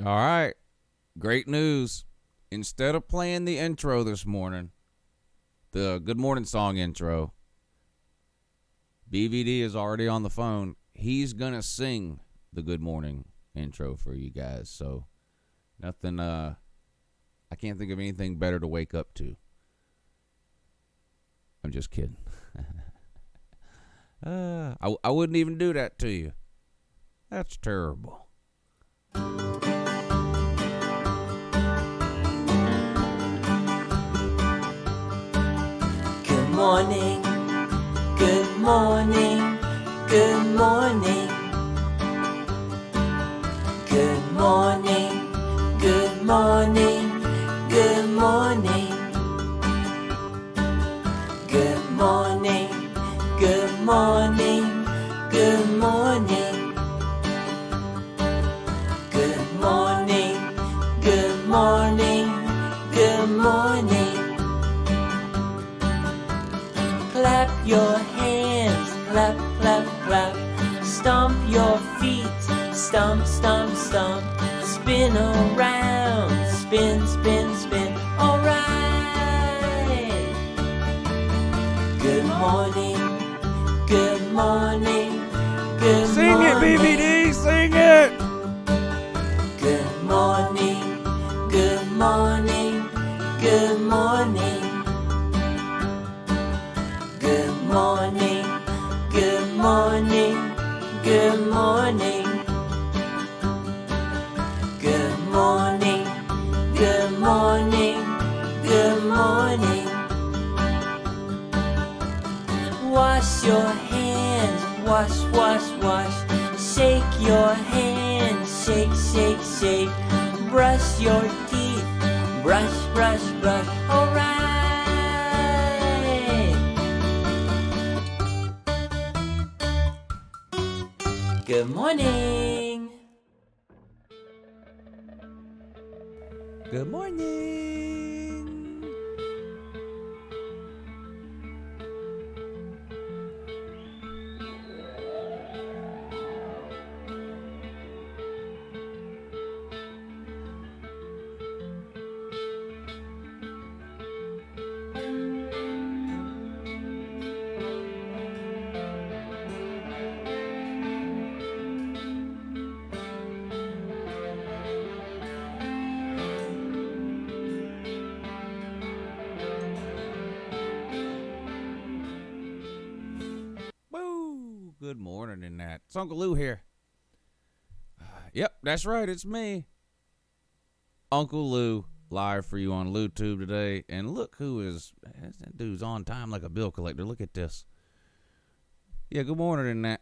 All right. Great news. Instead of playing the intro this morning, the Good Morning Song intro, BVD is already on the phone. He's going to sing the Good Morning intro for you guys. So, nothing, I can't think of anything better to wake up to. I'm just kidding. I wouldn't even do that to you. That's terrible. Good morning, good morning, good morning. Good morning, good morning, good morning. Good morning, good morning, good morning. Good morning, good morning, good morning. Clap your hands, clap, clap, clap. Stomp your feet, stomp, stomp, stomp. Spin around, spin, spin, spin. All right. Good morning, good morning, good Sing morning. it, BVD, sing it. Good morning, good morning, good morning. Good morning, good morning, good morning. Good morning, good morning, good morning. Wash your hands, wash, wash, wash. Shake your hands, shake, shake, shake. Brush your teeth, brush, brush, brush. All right. Good morning. Good morning. Woo! Good morning in that. It's Uncle Lou here. Yep, that's right. It's me. Uncle Lou, live for you on LouTube today. And look who is, that dude's on time like a bill collector. Look at this. Yeah, good morning in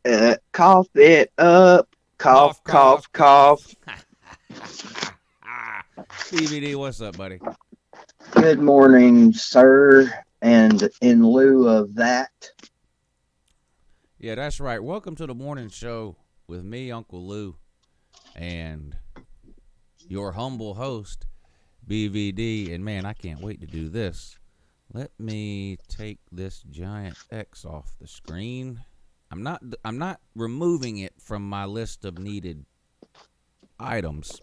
that. Cough it up. Cough, cough, cough. BVD, what's up, buddy? Good morning, sir. And in lieu of that, Yeah, that's right. Welcome to the morning show with me, Uncle Lou, and your humble host, BVD. And man, I can't wait to do this. Let me take this giant X off the screen. I'm not removing it from my list of needed items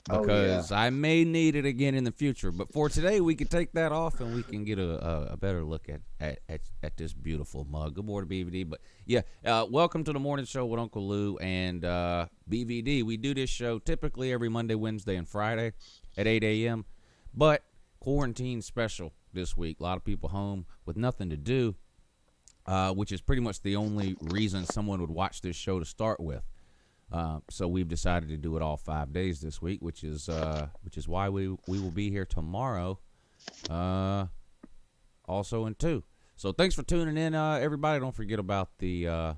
because I may need it again in the future. But for today, we can take that off and we can get a better look at this beautiful mug. Good morning, BVD. But yeah, welcome to the morning show with Uncle Lou and BVD. We do this show typically every Monday, Wednesday, and Friday at 8 a.m. But quarantine special this week. A lot of people home with nothing to do, which is pretty much the only reason someone would watch this show to start with. So we've decided to do it all 5 days this week, which is why we will be here tomorrow, also in 2. So thanks for tuning in, everybody. Don't forget about the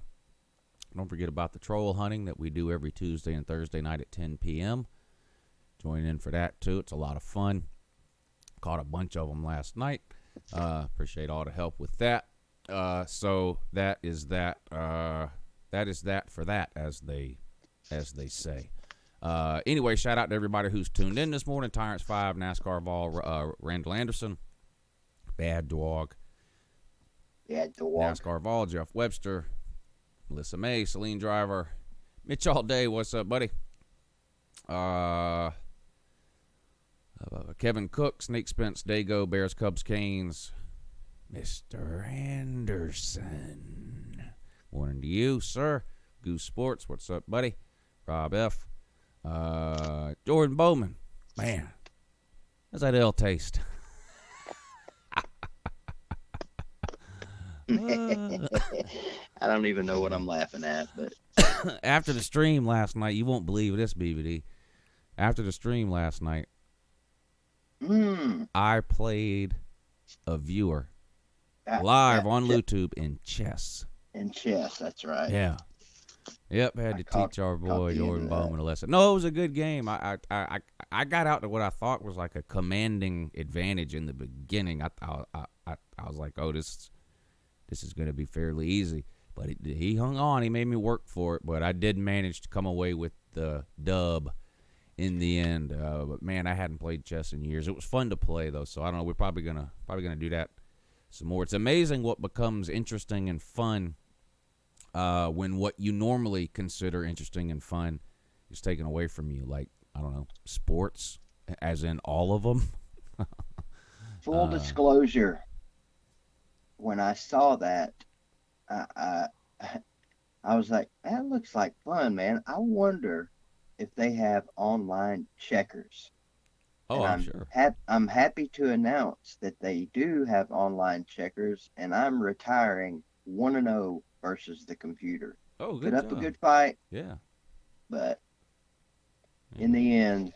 troll hunting that we do every Tuesday and Thursday night at 10 p.m. Join in for that too. It's a lot of fun. Caught a bunch of them last night. Appreciate all the help with that. So that is that. That is that for that, as they say. Anyway, shout out to everybody who's tuned in this morning. Tyrants 5, NASCAR Vol, Randall Anderson, Bad Dog, NASCAR Vol, Jeff Webster, Melissa May, Celine Driver, Mitch all day. What's up, buddy? Kevin Cook, Snake Spence, Dago, Bears, Cubs, Canes. Mr. Anderson. Morning to you, sir. Goose Sports. What's up, buddy? Rob F. Jordan Bowman. Man, how's that L taste? I don't even know what I'm laughing at, but After the stream last night, you won't believe this, BVD. After the stream last night, I played a viewer live on YouTube in chess. In chess, that's right. Yeah. Yep, had to teach our boy Jordan Bowman a lesson. No, it was a good game. I got out to what I thought was like a commanding advantage in the beginning. I was like, oh, this is going to be fairly easy. But he hung on. He made me work for it. But I did manage to come away with the dub in the end. But man, I hadn't played chess in years. It was fun to play though. So I don't know. We're probably gonna do that some more. It's amazing what becomes interesting and fun when what you normally consider interesting and fun is taken away from you. Like, I don't know, sports, as in all of them. Full disclosure, when I saw that, I was like, that looks like fun, man. I wonder if they have online checkers. Oh, And I'm sure. I'm happy to announce that they do have online checkers, and I'm retiring 1-0 versus the computer. Oh, good Put up job. a good fight, Yeah. but in the end,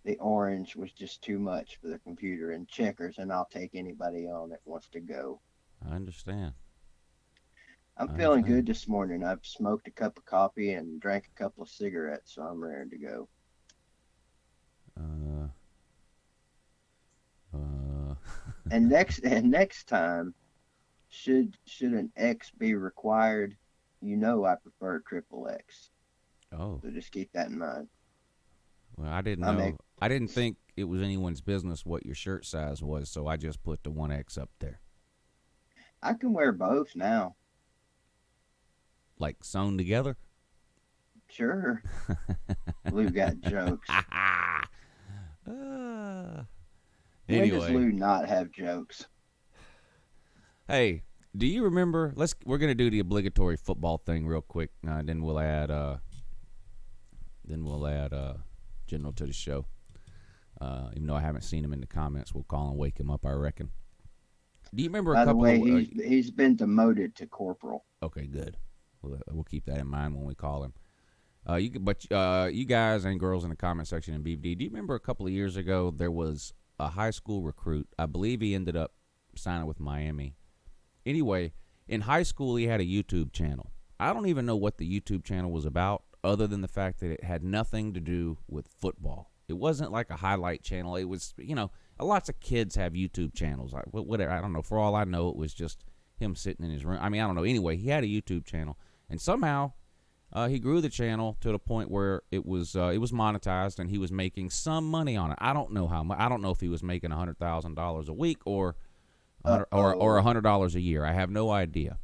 the orange was just too much for the computer and checkers, and I'll take anybody on that wants to go. I understand. I'm feeling good this morning. I've smoked a cup of coffee and drank a couple of cigarettes, so I'm ready to go. And next time, should an X be required, I prefer triple X. Oh. So just keep that in mind. Well, I didn't know. I didn't think it was anyone's business what your shirt size was, so I just put the 1X up there. I can wear both now. Like sewn together? Sure. Lou got jokes. When does Lou not have jokes? Hey, do you remember? We're gonna do the obligatory football thing real quick. Then we'll add General to the show. Even though I haven't seen him in the comments, we'll call and wake him up, I reckon. Do you remember By a couple the way, he's been demoted to corporal. Okay, good. We'll keep that in mind when we call him. You guys and girls in the comment section in BVD, do you remember a couple of years ago there was a high school recruit? I believe he ended up signing with Miami. Anyway, in high school he had a YouTube channel. I don't even know what the YouTube channel was about, other than the fact that it had nothing to do with football. It wasn't like a highlight channel. It was, lots of kids have YouTube channels. Whatever, I don't know. For all I know, it was just him sitting in his room. I mean, I don't know. Anyway, he had a YouTube channel, and somehow he grew the channel to the point where it was monetized, and he was making some money on it. I don't know how much. I don't know if he was making $100,000 a week or $100 a year. I have no idea.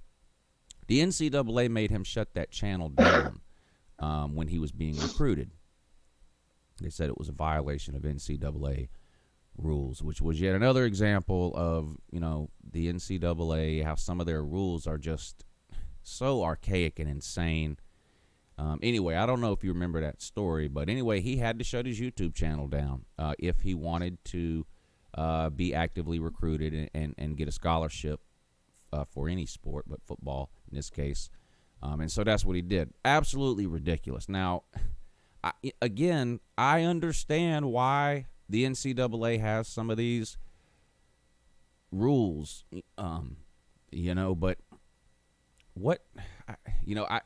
The NCAA made him shut that channel down when he was being recruited. They said it was a violation of NCAA rules, which was yet another example of, the NCAA, how some of their rules are just so archaic and insane. Anyway, I don't know if you remember that story, but anyway, he had to shut his YouTube channel down if he wanted to be actively recruited and get a scholarship for any sport, but football in this case. And so that's what he did. Absolutely ridiculous. Now, I understand why the NCAA has some of these rules, but what,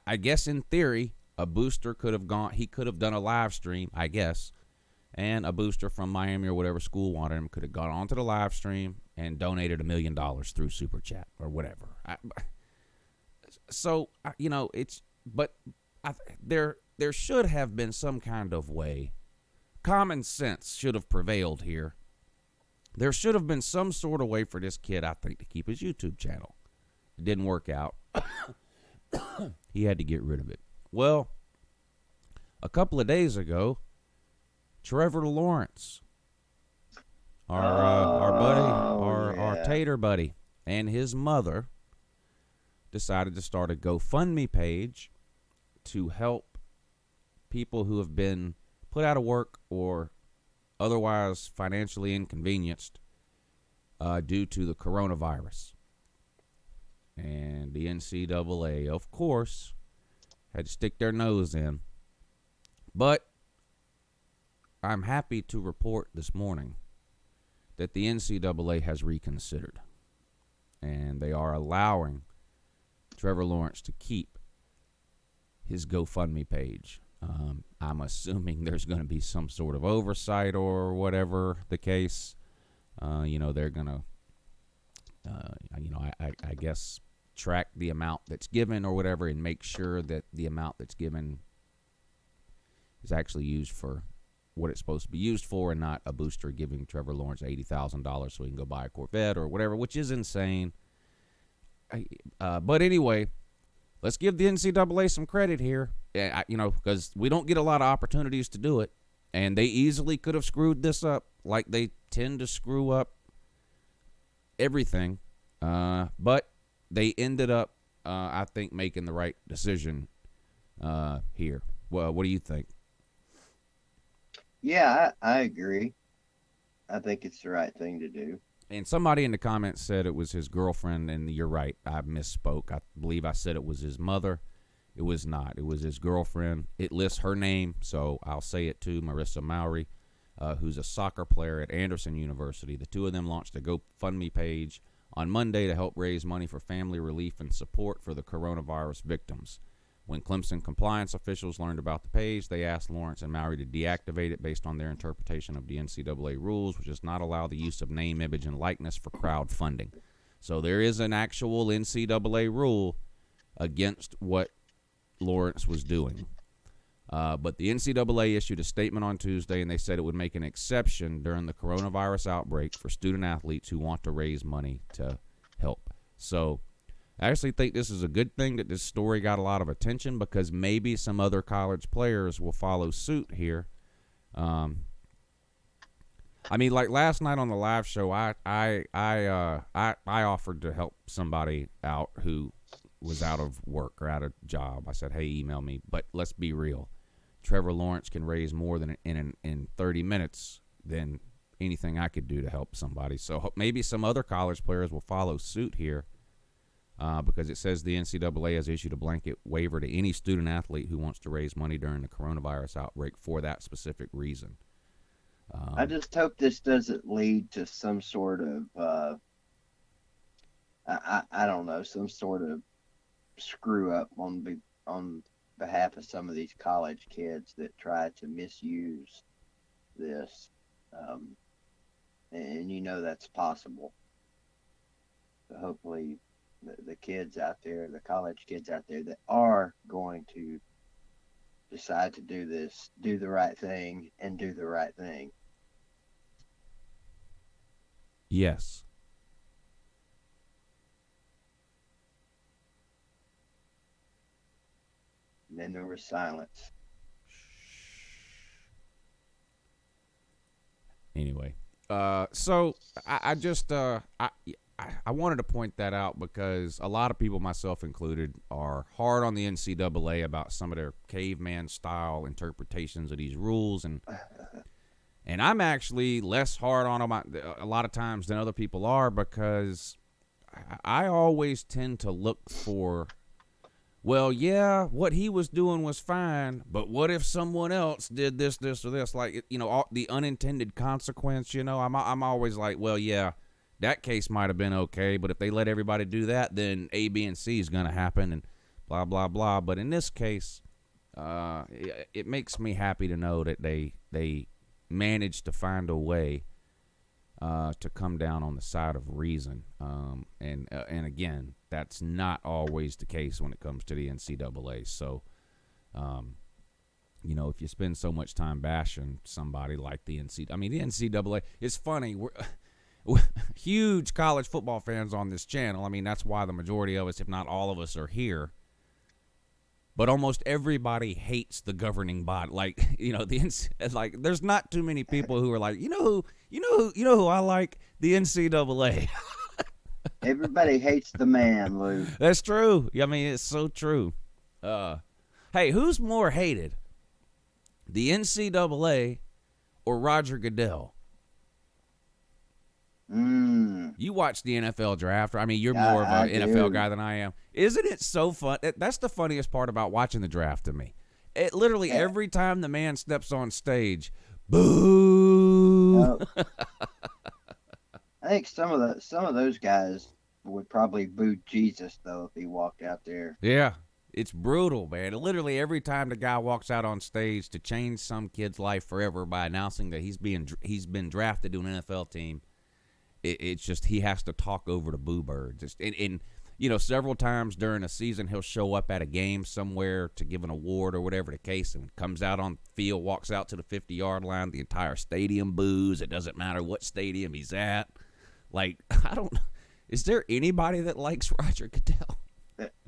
I guess in theory, a booster could have done a live stream, I guess, and a booster from Miami or whatever school wanted him could have gone onto the live stream and donated $1 million through Super Chat or whatever. There should have been some kind of way. Common sense should have prevailed here. There should have been some sort of way for this kid, I think, to keep his YouTube channel. It didn't work out. He had to get rid of it. Well, a couple of days ago, Trevor Lawrence, our buddy, our Yeah. Tater buddy, and his mother decided to start a GoFundMe page to help people who have been put out of work or otherwise financially inconvenienced due to the coronavirus. And the NCAA, of course, had to stick their nose in. But I'm happy to report this morning that the NCAA has reconsidered. And they are allowing Trevor Lawrence to keep his GoFundMe page. I'm assuming there's going to be some sort of oversight or whatever the case. They're going to, I guess, track the amount that's given or whatever and make sure that the amount that's given is actually used for what it's supposed to be used for and not a booster giving Trevor Lawrence $80,000 so he can go buy a Corvette or whatever, which is insane. But anyway, let's give the NCAA some credit here, because we don't get a lot of opportunities to do it, and they easily could have screwed this up like they tend to screw up everything. But they ended up, I think, making the right decision here. Well, what do you think? Yeah, I agree. I think it's the right thing to do. And somebody in the comments said it was his girlfriend, and you're right. I misspoke. I believe I said it was his mother. It was not. It was his girlfriend. It lists her name, so I'll say it too, Marissa Mowry, who's a soccer player at Anderson University. The two of them launched a GoFundMe page on Monday to help raise money for family relief and support for the coronavirus victims. When Clemson compliance officials learned about the page, they asked Lawrence and Mowry to deactivate it based on their interpretation of the NCAA rules, which does not allow the use of name, image, and likeness for crowdfunding. So there is an actual NCAA rule against what Lawrence was doing. But the NCAA issued a statement on Tuesday, and they said it would make an exception during the coronavirus outbreak for student athletes who want to raise money to help. So I actually think this is a good thing that this story got a lot of attention, because maybe some other college players will follow suit here. Like last night on the live show, I offered to help somebody out who was out of work or out of job. I said, hey, email me. But let's be real. Trevor Lawrence can raise more than in 30 minutes than anything I could do to help somebody. So maybe some other college players will follow suit here. Because it says the NCAA has issued a blanket waiver to any student athlete who wants to raise money during the coronavirus outbreak for that specific reason. I just hope this doesn't lead to some sort of, I don't know, some sort of screw up on behalf of some of these college kids that try to misuse this. And that's possible. So hopefully the kids out there, the college kids out there that are going to decide to do this, do the right thing and do the right thing. Yes. And then there was silence. Anyway, so I wanted to point that out because a lot of people, myself included, are hard on the NCAA about some of their caveman style interpretations of these rules, and I'm actually less hard on them a lot of times than other people are, because I always tend to look for, well, yeah, what he was doing was fine, but what if someone else did this, or this? Like, all the unintended consequence. I'm always like, well, yeah, that case might have been okay, but if they let everybody do that, then A, B, and C is going to happen, and blah, blah, blah. But in this case, it makes me happy to know that they managed to find a way to come down on the side of reason. And again, that's not always the case when it comes to the NCAA. So, if you spend so much time bashing somebody like the NCAA, it's funny. We're huge college football fans on this channel. That's why the majority of us, if not all of us, are here. but almost everybody hates the governing body. Like, like there's not too many people who are like, you know who I like? The NCAA. Everybody hates the man, Lou. That's true. I mean, it's so true. Hey, who's more hated? The NCAA or Roger Goodell? You watch the NFL draft. I mean, you're more of an NFL guy than I am. Isn't it so fun? That's the funniest part about watching the draft to me. It literally every time the man steps on stage, boo. I think some of those guys would probably boo Jesus though if he walked out there. Yeah, it's brutal, man. Literally every time the guy walks out on stage to change some kid's life forever by announcing that he's been drafted to an NFL team. It's just he has to talk over the boo birds. And several times during a season, he'll show up at a game somewhere to give an award or whatever the case, and comes out on the field, walks out to the 50-yard line, the entire stadium boos. It doesn't matter what stadium he's at. Like, is there anybody that likes Roger Goodell?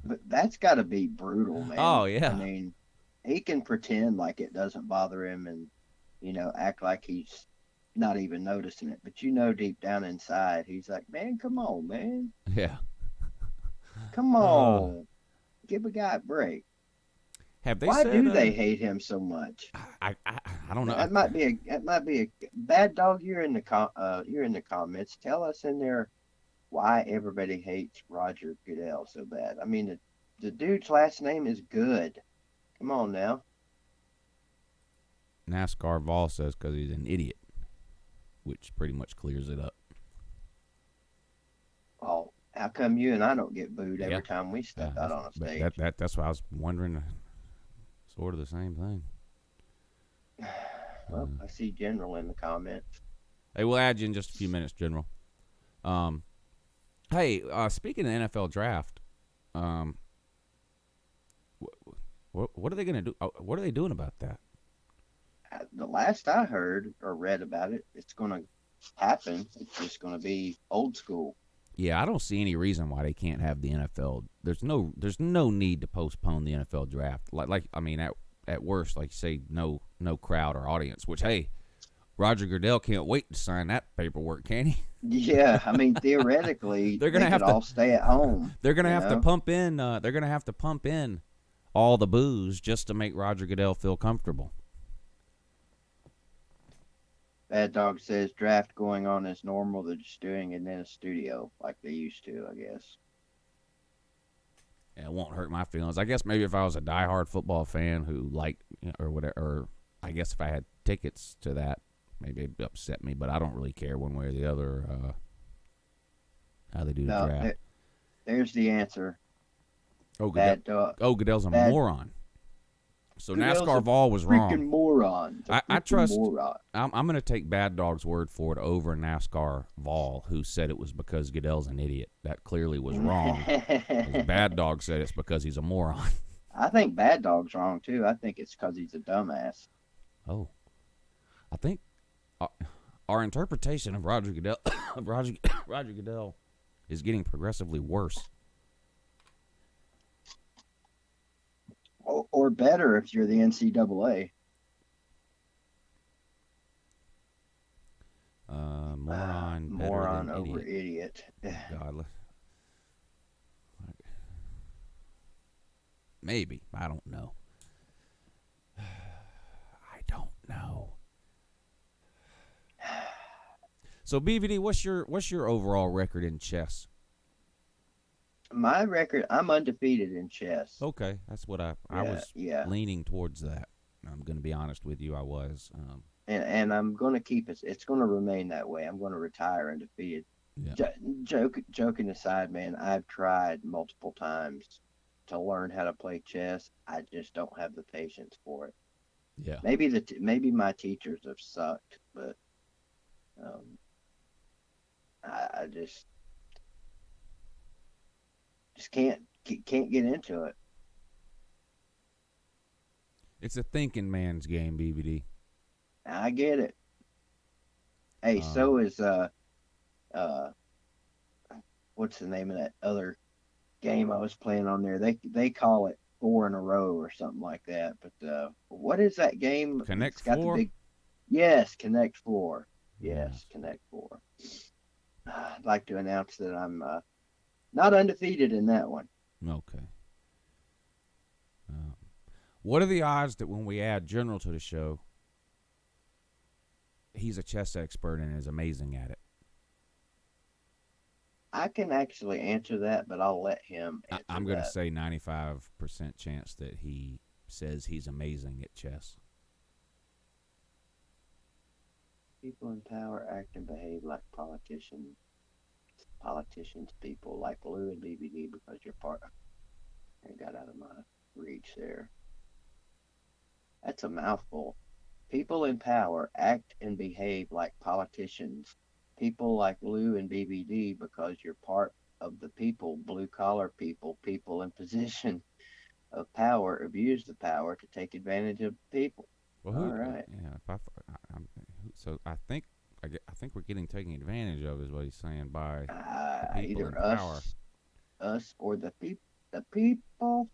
But that's got to be brutal, man. Oh, yeah. I mean, he can pretend like it doesn't bother him and, act like he's not even noticing it, but deep down inside he's like, man, come on, man, yeah, come on, give a guy a break. Why do they hate him so much? I don't know. That might be a bad dog. You're in the comments. Tell us in there why everybody hates Roger Goodell so bad. I mean, the dude's last name is Good. Come on now. NASCAR Vol says because he's an idiot, which pretty much clears it up. Oh, how come you and I don't get booed every time we step out on a stage? That's why I was wondering. Sort of the same thing. Well, I see General in the comments. Hey, we'll add you in just a few minutes, General. Hey, speaking of NFL draft, what are they going to do? What are they doing about that? The last I heard or read about it, it's going to happen. It's just going to be old school. Yeah, I don't see any reason why they can't have the NFL. There's no need to postpone the NFL draft. At worst, like you say, no crowd or audience. Which, hey, Roger Goodell can't wait to sign that paperwork, can he? Yeah, I mean, theoretically, they could all stay at home. They're gonna have to pump in. They're gonna have to pump in all the booze just to make Roger Goodell feel comfortable. Bad Dog says draft going on as normal. They're just doing it in a studio like they used to, I guess. Yeah, it won't hurt my feelings. I guess maybe if I was a diehard football fan who liked or whatever, or I guess if I had tickets to that, maybe it'd upset me. But I don't really care one way or the other how they do the draft. There's the answer. Goodell's a moron. So NASCAR Vol was wrong. Freaking moron. I trust. Moron. I'm going to take Bad Dog's word for it over NASCAR Vol, who said it was because Goodell's an idiot. That clearly was wrong. Bad Dog said it's because he's a moron. I think Bad Dog's wrong too. I think it's because he's a dumbass. Oh, I think our interpretation of Roger Goodell, Roger Goodell, is getting progressively worse. Or better if you're the NCAA. Moron over idiot. God. Maybe. I don't know. So BVD, what's your overall record in chess? My record, I'm undefeated in chess. Okay, that's what I was leaning towards that. I'm going to be honest with you, I was. And I'm going to keep it. It's going to remain that way. I'm going to retire undefeated. Yeah. Joking aside, man, I've tried multiple times to learn how to play chess. I just don't have the patience for it. Yeah. Maybe my teachers have sucked, but I just can't get into it. It's a thinking man's game, BVD. I get it. Hey, so is what's the name of that other game I was playing on there? They call it 4 in a row or something like that. But what is that game? Connect It's got the 4? big. Yes, Connect 4. Yes. Yes, Connect 4. I'd like to announce that I'm not undefeated in that one. Okay. What are the odds that when we add General to the show, he's a chess expert and is amazing at it? I can actually answer that, but I'll let him answer I'm going to that. say 95% chance that he says he's amazing at chess. People in power act and behave like politicians. Politicians, people like Lou and DVD because you're part. I got out of my reach there. That's a mouthful. People in power act and behave like politicians. People like Lou and BBD because you're part of the people, blue collar people, people in position of power abuse the power to take advantage of people. Well, All right. Yeah. So I think we're getting taken advantage of, is what he's saying, by the people in Either power. us or the people. The people.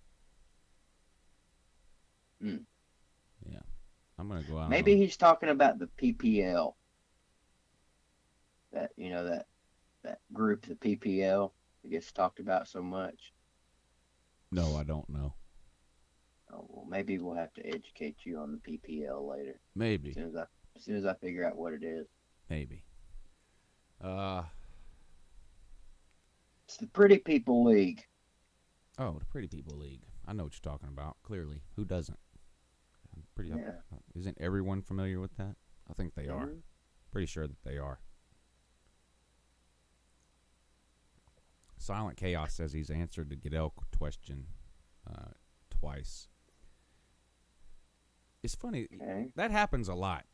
Yeah, I'm gonna go out. Maybe he's talking about the PPL. That that group, the PPL, that gets talked about so much. No, I don't know. Oh, well, maybe we'll have to educate you on the PPL later. Maybe. As soon as I figure out what it is. Maybe. It's the Pretty People League. Oh, the Pretty People League. I know what you're talking about. Clearly, who doesn't? Isn't everyone familiar with that? I think they are. Pretty sure that they are. Silent Chaos says he's answered the Goodell question twice. It's funny. Okay. That happens a lot.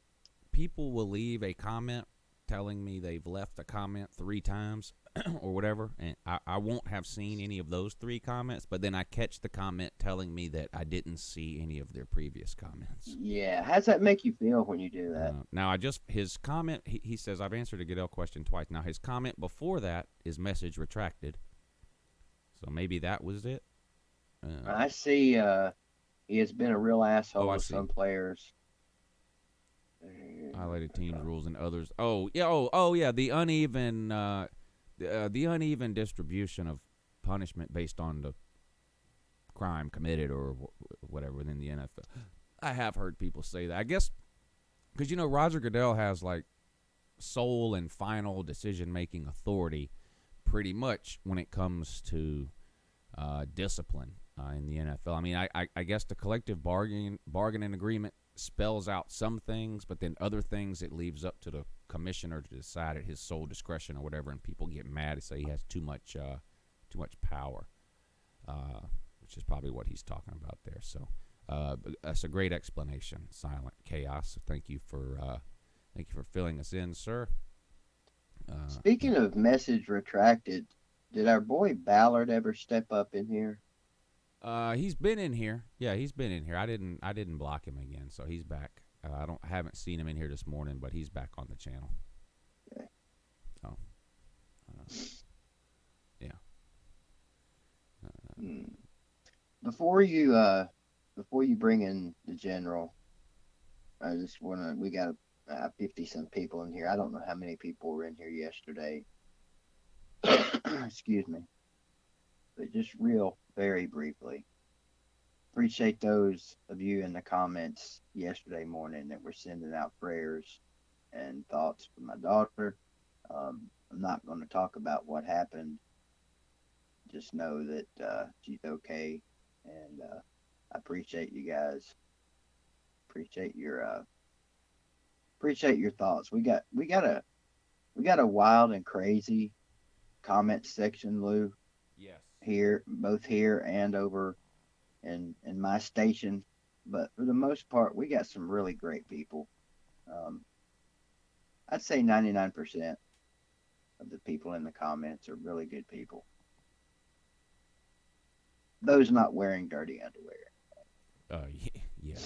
People will leave a comment telling me they've left a comment 3 times or whatever, and I won't have seen any of those 3 comments, but then I catch the comment telling me that I didn't see any of their previous comments. Yeah. How's that make you feel when you do that? Now, his comment, he says, I've answered a Goodell question twice. Now, his comment before that is message retracted. So maybe that was it. I see he has been a real asshole to see. some players. Highlighted teams, rules, and others. Oh, yeah. Oh, yeah. The uneven distribution of punishment based on the crime committed or whatever within the NFL. I have heard people say that. I guess because, Roger Goodell has, like, sole and final decision-making authority pretty much when it comes to discipline in the NFL. I mean, I guess the collective bargaining agreement spells out some things, but then other things it leaves up to the commissioner to decide at his sole discretion or whatever, and people get mad and say he has too much power, which is probably what he's talking about there. So that's a great explanation, Silent Chaos. Thank you for filling us in, sir. Speaking of message retracted, did our boy Ballard ever step up in here? He's been in here. Yeah, he's been in here. I didn't block him again, so he's back. I haven't seen him in here this morning, but he's back on the channel. Okay. So, yeah. Before you bring in the general, I just we got 50-some people in here. I don't know how many people were in here yesterday. Excuse me. But just very briefly, appreciate those of you in the comments yesterday morning that were sending out prayers and thoughts for my daughter. I'm not going to talk about what happened. Just know that she's okay, and I appreciate you guys. Appreciate your thoughts. We got a wild and crazy comment section, Lou. Yes. Here, both here and over in my station, but for the most part, we got some really great people. I'd say 99% of the people in the comments are really good people. Those not wearing dirty underwear. Yeah.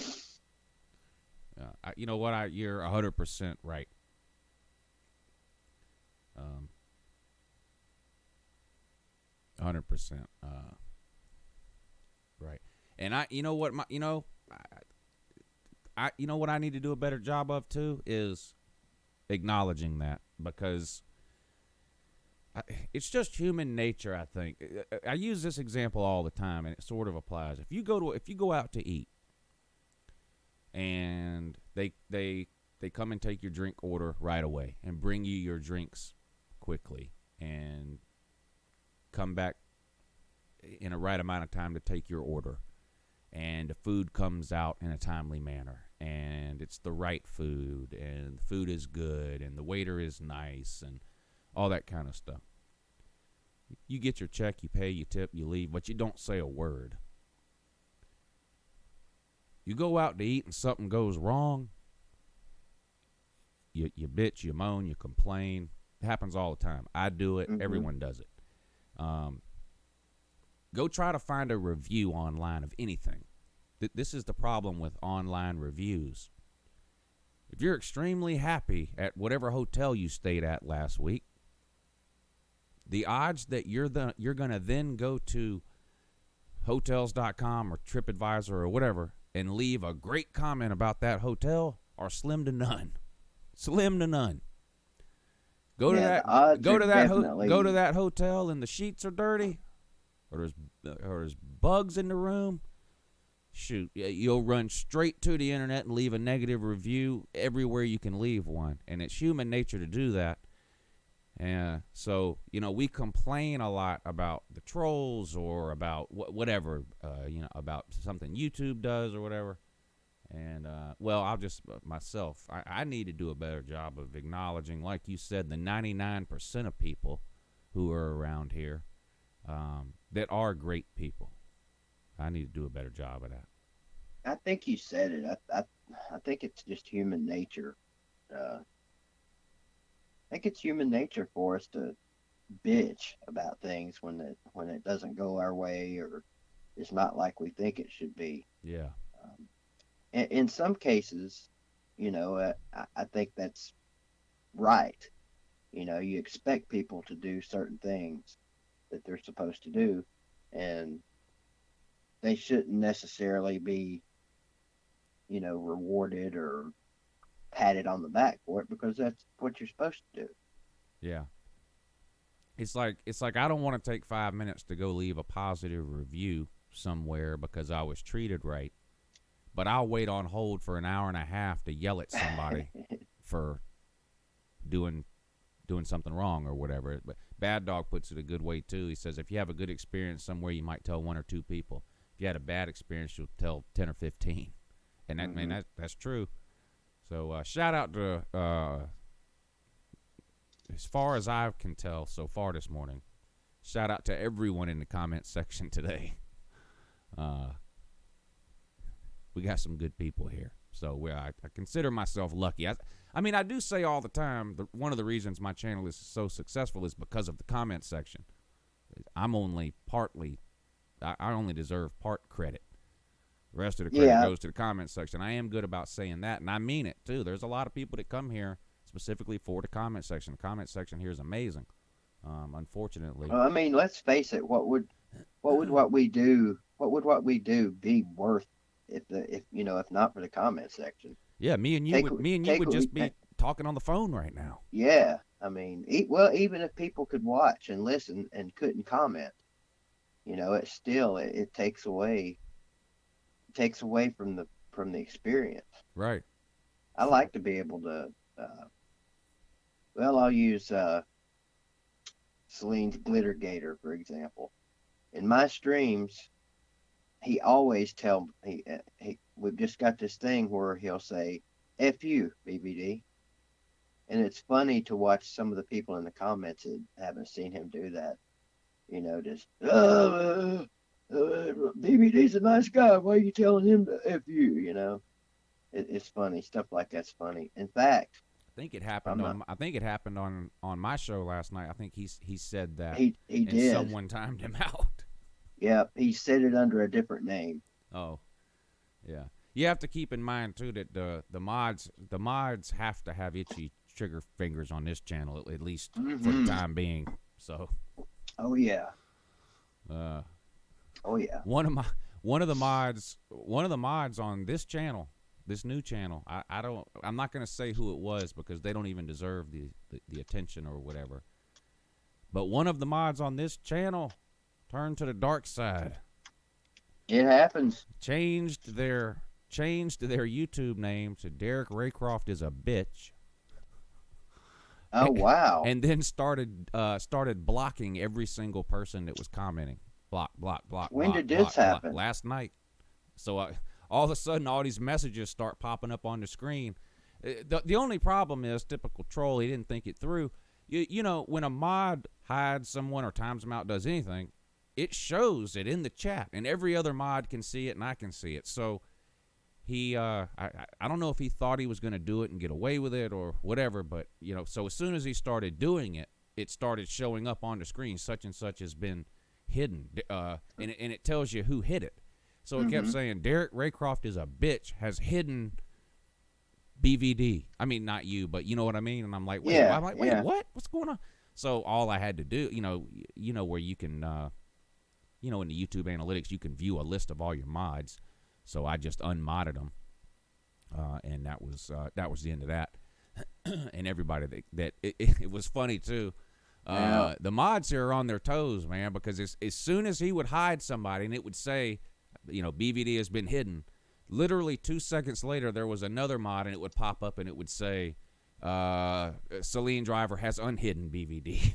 You know what? You're 100% right. 100%. Right. And you know what, you know what I need to do a better job of too is acknowledging that, because it's just human nature. I think I use this example all the time, and it sort of applies. If you go out to eat, and they come and take your drink order right away and bring you your drinks quickly and come back in a right amount of time to take your order, and the food comes out in a timely manner, and it's the right food, and the food is good, and the waiter is nice, and all that kind of stuff. You get your check, you pay, you tip, you leave, but you don't say a word. You go out to eat and something goes wrong, you bitch, you moan, you complain. It happens all the time. I do it. Mm-hmm. Everyone does it. Go try to find a review online of anything. This is the problem with online reviews. If you're extremely happy at whatever hotel you stayed at last week, the odds that you're going to then go to hotels.com or TripAdvisor or whatever and leave a great comment about that hotel are slim to none. Slim to none. Go to that hotel and the sheets are dirty, or there's bugs in the room. Shoot, you'll run straight to the internet and leave a negative review everywhere you can leave one, and it's human nature to do that. And so, we complain a lot about the trolls or about whatever, about something YouTube does or whatever. And, I'll just, myself, I need to do a better job of acknowledging, like you said, the 99% of people who are around here that are great people. I need to do a better job of that. I think you said it. I think it's just human nature. I think it's human nature for us to bitch about things when it doesn't go our way or it's not like we think it should be. Yeah. In some cases, I think that's right. You expect people to do certain things that they're supposed to do, and they shouldn't necessarily be, rewarded or patted on the back for it, because that's what you're supposed to do. Yeah. It's like I don't want to take 5 minutes to go leave a positive review somewhere because I was treated right, but I'll wait on hold for an hour and a half to yell at somebody for doing something wrong or whatever. But Bad Dog puts it a good way too. He says if you have a good experience somewhere, you might tell 1 or 2 people. If you had a bad experience, you'll tell 10 or 15. And that, man, that's true. So shout out to, as far as I can tell so far this morning, shout out to everyone in the comment section today. We got some good people here. So I consider myself lucky. I do say all the time, one of the reasons my channel is so successful is because of the comment section. I'm only partly, I only deserve part credit. The rest of the credit goes to the comment section. I am good about saying that, and I mean it, too. There's a lot of people that come here specifically for the comment section. The comment section here is amazing, unfortunately. Well, let's face it. What would what we do be worth if not for the comment section? Yeah, me and you would just be talking on the phone right now. Yeah, even if people could watch and listen and couldn't comment, it still it takes away from the experience. Right. I like to be able to. I'll use Celine's Glitter Gator for example. In my streams, he always we've just got this thing where he'll say "F you, BBD," and it's funny to watch some of the people in the comments that haven't seen him do that. Just BBD's a nice guy. Why are you telling him to F you? It's funny. Stuff like that's funny. In fact, I think it happened on my show last night. I think he said that. He did. Someone timed him out. Yeah, he said it under a different name. Oh, yeah. You have to keep in mind too that the mods have to have itchy trigger fingers on this channel at least for the time being. So. Oh yeah. Oh yeah. One one of the mods on this channel, this new channel, I'm not going to say who it was because they don't even deserve the attention or whatever. But one of the mods on this channel turned to the dark side. It happens. Changed their YouTube name to Derek Raycroft is a bitch. Oh, wow. And then started blocking every single person that was commenting. Block. When did this happen? Last night. So all of a sudden, all these messages start popping up on the screen. The only problem is, typical troll, he didn't think it through. You know, when a mod hides someone or times them out, does anything, it shows it in the chat, and every other mod can see it, and I can see it. So he, I don't know if he thought he was going to do it and get away with it or whatever, but, you know, so as soon as he started doing it, it started showing up on the screen, such and such has been hidden, and it tells you who hid it. So it kept saying, Derek Raycroft is a bitch, has hidden BVD. I mean, not you, but you know what I mean? And I'm like, wait, what? What's going on? So all I had to do, you know where you can, in the YouTube analytics, you can view a list of all your mods. So I just unmodded them, and that was the end of that. And everybody it was funny too. The mods here are on their toes, man, because as soon as he would hide somebody and it would say, BVD has been hidden, literally 2 seconds later there was another mod and it would pop up and it would say, Celine Driver has unhidden BVD.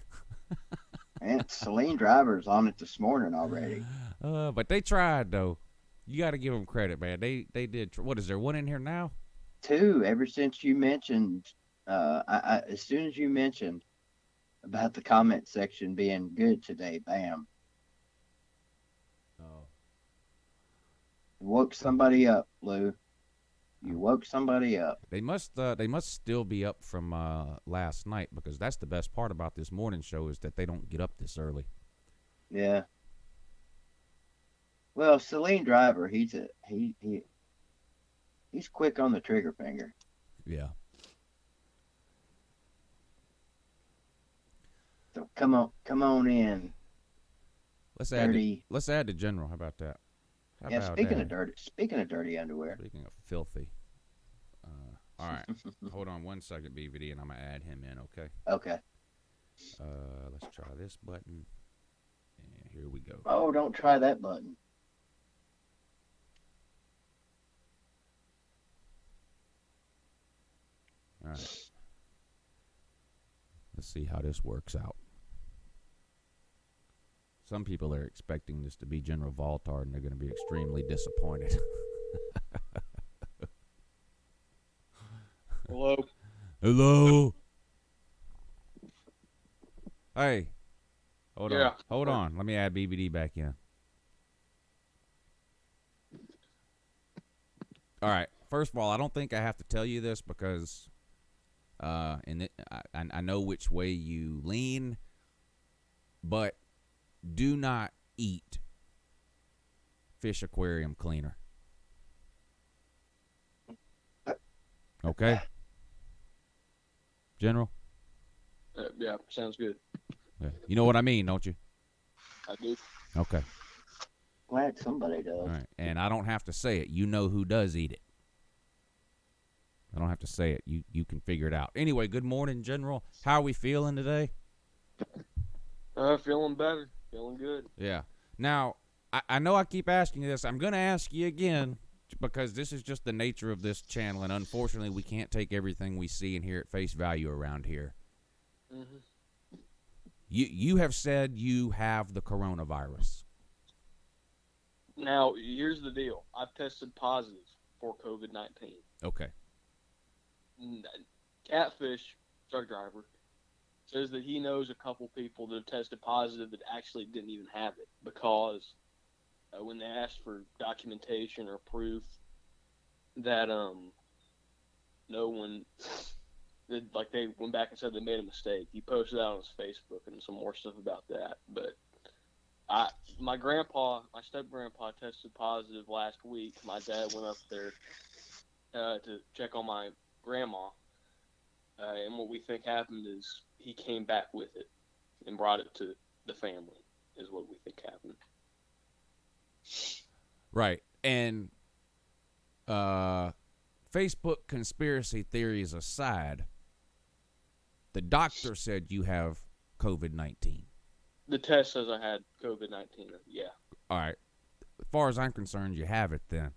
Man, Celine Driver's on it this morning already. But they tried, though. You got to give them credit, man. They did. What is there, one in here now? 2. Ever since you mentioned, as soon as you mentioned about the comment section being good today, bam. Oh. Woke somebody up, Lou. You woke somebody up. They must still be up from last night, because that's the best part about this morning show is that they don't get up this early. Yeah. Well, Celine Driver, he's quick on the trigger finger. Yeah. So come on in. Let's add the general. How about that? Speaking of dirty underwear. Speaking of filthy. All right. Hold on 1 second, BVD, and I'm gonna add him in. Okay. Okay. Let's try this button. And here we go. Oh, don't try that button. All right. Let's see how this works out. Some people are expecting this to be General Voltard, and they're going to be extremely disappointed. Hello. Hey. Hold on. Let me add BVD back in. All right. First of all, I don't think I have to tell you this because I know which way you lean, but do not eat fish aquarium cleaner. Okay? General? Yeah, sounds good. Yeah. You know what I mean, don't you? I do. Okay. Glad somebody does. All right. And I don't have to say it. You know who does eat it. I don't have to say it. You can figure it out. Anyway, good morning, General. How are we feeling today? Feeling better. Feeling good. Yeah. Now, I know I keep asking you this. I'm going to ask you again because this is just the nature of this channel, and unfortunately, we can't take everything we see and hear at face value around here. Mm-hmm. You have said you have the coronavirus. Now, here's the deal. I've tested positive for COVID-19. Okay. Catfish, truck driver, says that he knows a couple people that have tested positive that actually didn't even have it because when they asked for documentation or proof that no one did, like they went back and said they made a mistake. He posted that on his Facebook and some more stuff about that. But my step-grandpa tested positive last week. My dad went up there to check on my grandma, and what we think happened is he came back with it and brought it to the family, is what we think happened. Right. And Facebook conspiracy theories aside, the doctor said you have COVID-19. The test says I had COVID-19. Yeah. All right. As far as I'm concerned, you have it then.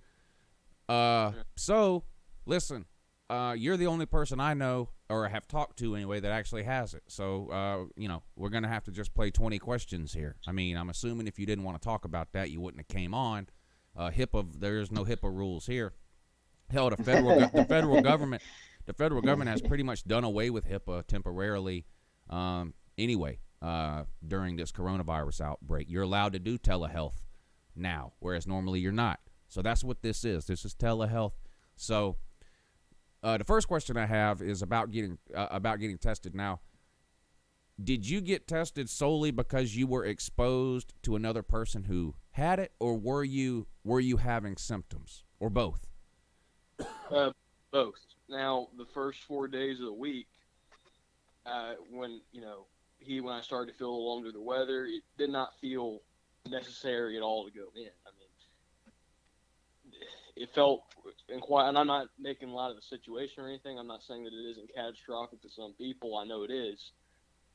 So, listen, you're the only person I know or have talked to anyway that actually has it. So, we're going to have to just play 20 questions here. I mean, I'm assuming if you didn't want to talk about that, you wouldn't have came on. There's no HIPAA rules here. Hell, the federal government has pretty much done away with HIPAA temporarily. Anyway, during this coronavirus outbreak, you're allowed to do telehealth now, whereas normally you're not. So that's what this is. This is telehealth. So the first question I have is about getting tested. Now, did you get tested solely because you were exposed to another person who had it, or were you having symptoms, or both? Both. Now, the first 4 days of the week, when I started to feel a little under the weather, it did not feel necessary at all to go in. I mean, it felt quiet, and I'm not making a lot of the situation or anything. I'm not saying that it isn't catastrophic to some people. I know it is,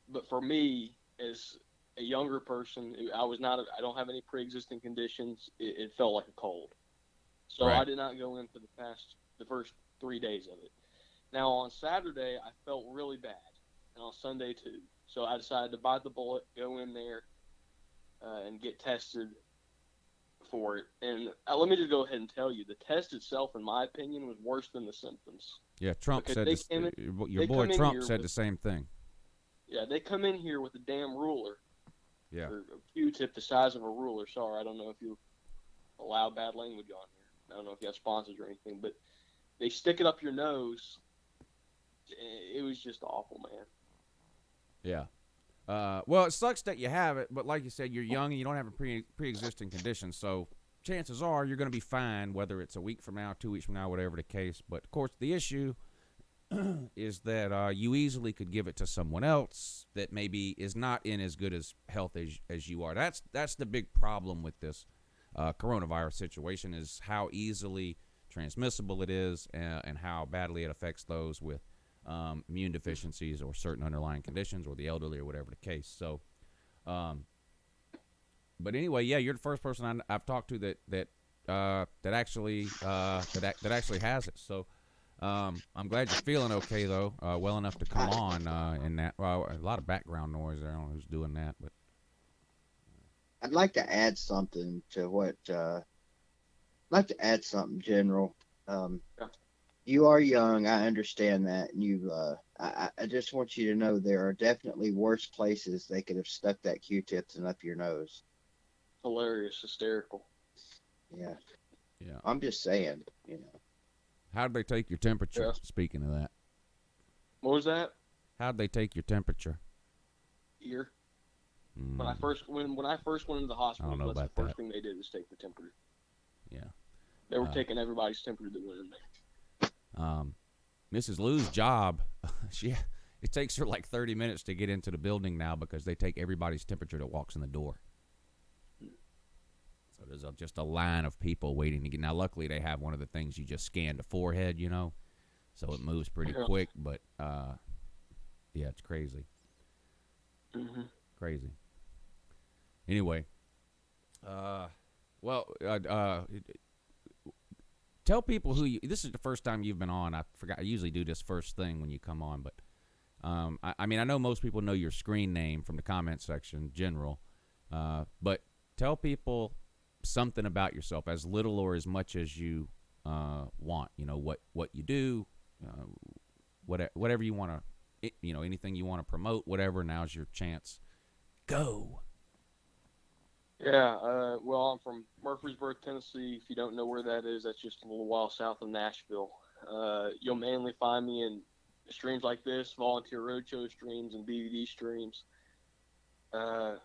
but for me, as a younger person, I don't have any pre-existing conditions. It felt like a cold, so right. I did not go in for the first 3 days of it. Now on Saturday, I felt really bad, and on Sunday too. So I decided to bite the bullet, go in there, and get tested for it. And let me just go ahead and tell you, the test itself, in my opinion, was worse than the symptoms. Yeah, Trump said your boy Trump said the same thing. Yeah, they come in here with a damn ruler. Yeah. Or a Q-tip the size of a ruler. Sorry, I don't know if you allow bad language on here. I don't know if you have sponsors or anything, but they stick it up your nose. It was just awful, man. Yeah. Well, it sucks that you have it, but like you said, you're young and you don't have a pre-existing condition, so chances are you're going to be fine, whether it's a week from now, 2 weeks from now, whatever the case. But, of course, the issue is that you easily could give it to someone else that maybe is not in as good as health as you are. That's the big problem with this coronavirus situation, is how easily transmissible it is and how badly it affects those with immune deficiencies or certain underlying conditions, or the elderly, or whatever the case. So, but anyway, yeah, you're the first person I've talked to that actually has it. So, I'm glad you're feeling okay though, well enough to come on in that. Well, a lot of background noise there. I don't know who's doing that, but I'd like to add something to what. I'd like to add something, General. You are young, I understand that. And I just want you to know there are definitely worse places they could have stuck that Q-tip than up your nose. Hilarious, hysterical. Yeah. Yeah. I'm just saying, How'd they take your temperature? Yeah. Speaking of that, what was that? How'd they take your temperature? Ear. When I first went into the hospital, I don't know that's about the first that. thing they did was take the temperature. Yeah. They were taking everybody's temperature that went in there. Mrs. Lou's job, it takes her like 30 minutes to get into the building now because they take everybody's temperature that walks in the door. So there's just a line of people waiting to get. Now, luckily, they have one of the things you just scan the forehead, so it moves pretty quick. But yeah, it's crazy. Mm-hmm. Crazy. Anyway, tell people this is the first time you've been on. I forgot. I usually do this first thing when you come on, but I know most people know your screen name from the comment section, General. But tell people something about yourself, as little or as much as you want. What you do, whatever you want to, anything you want to promote, whatever. Now's your chance. Go. Yeah, well, I'm from Murfreesboro, Tennessee. If you don't know where that is, that's just a little while south of Nashville. You'll mainly find me in streams like this, volunteer roadshow streams and DVD streams. I'm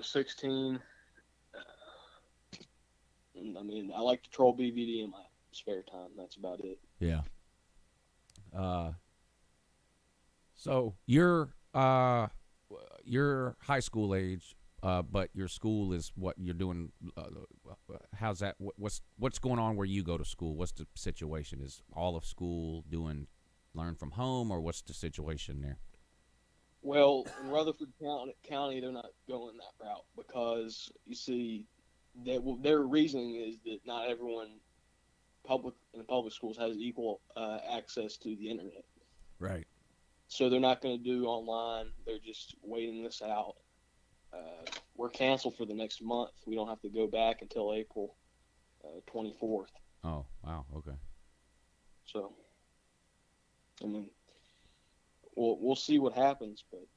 16. I like to troll BVD in my spare time. That's about it. Yeah. So you're high school age. But your school is what you're doing. how's that? What's going on where you go to school? What's the situation? Is all of school learn from home, or what's the situation there? Well, in Rutherford County, they're not going that route because you see, their reasoning is that not everyone in public schools has equal access to the internet. Right. So they're not going to do online. They're just waiting this out. We're canceled for the next month. We don't have to go back until April 24th. Oh, wow. Okay. So, I mean, we'll see what happens, but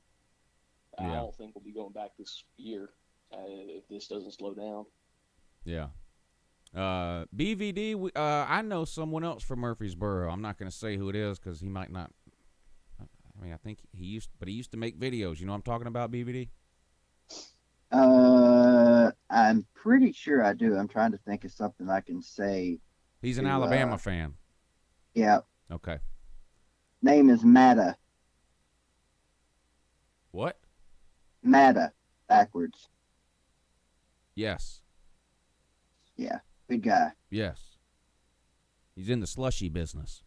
I don't think we'll be going back this year if this doesn't slow down. Yeah. BVD, I know someone else from Murfreesboro. I'm not going to say who it is because he might not. I mean, I think he used to make videos. You know what I'm talking about, BVD? I'm pretty sure I do. I'm trying to think of something I can say. He's an Alabama fan. Yeah. Okay. Name is Matta. What? Matta, backwards. Yes. Yeah, good guy. Yes. He's in the slushy business.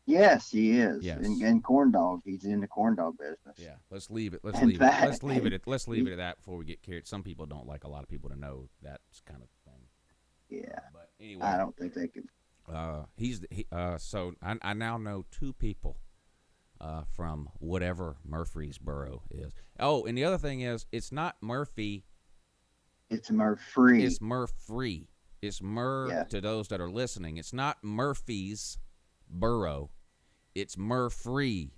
Yes, he is. Yes. And corn dog. He's in the corn dog business. Yeah. Let's leave it. In Let's leave fact, it at that before we get carried. Some people don't like a lot of people to know that kind of thing. Yeah. But anyway, I don't think they could. So I now know two people from whatever Murfreesboro is. Oh, and the other thing is, it's not Murphy. It's Murphy. It's Murphy. It's to those that are listening. It's not Murphy's Borough. It's Murfree's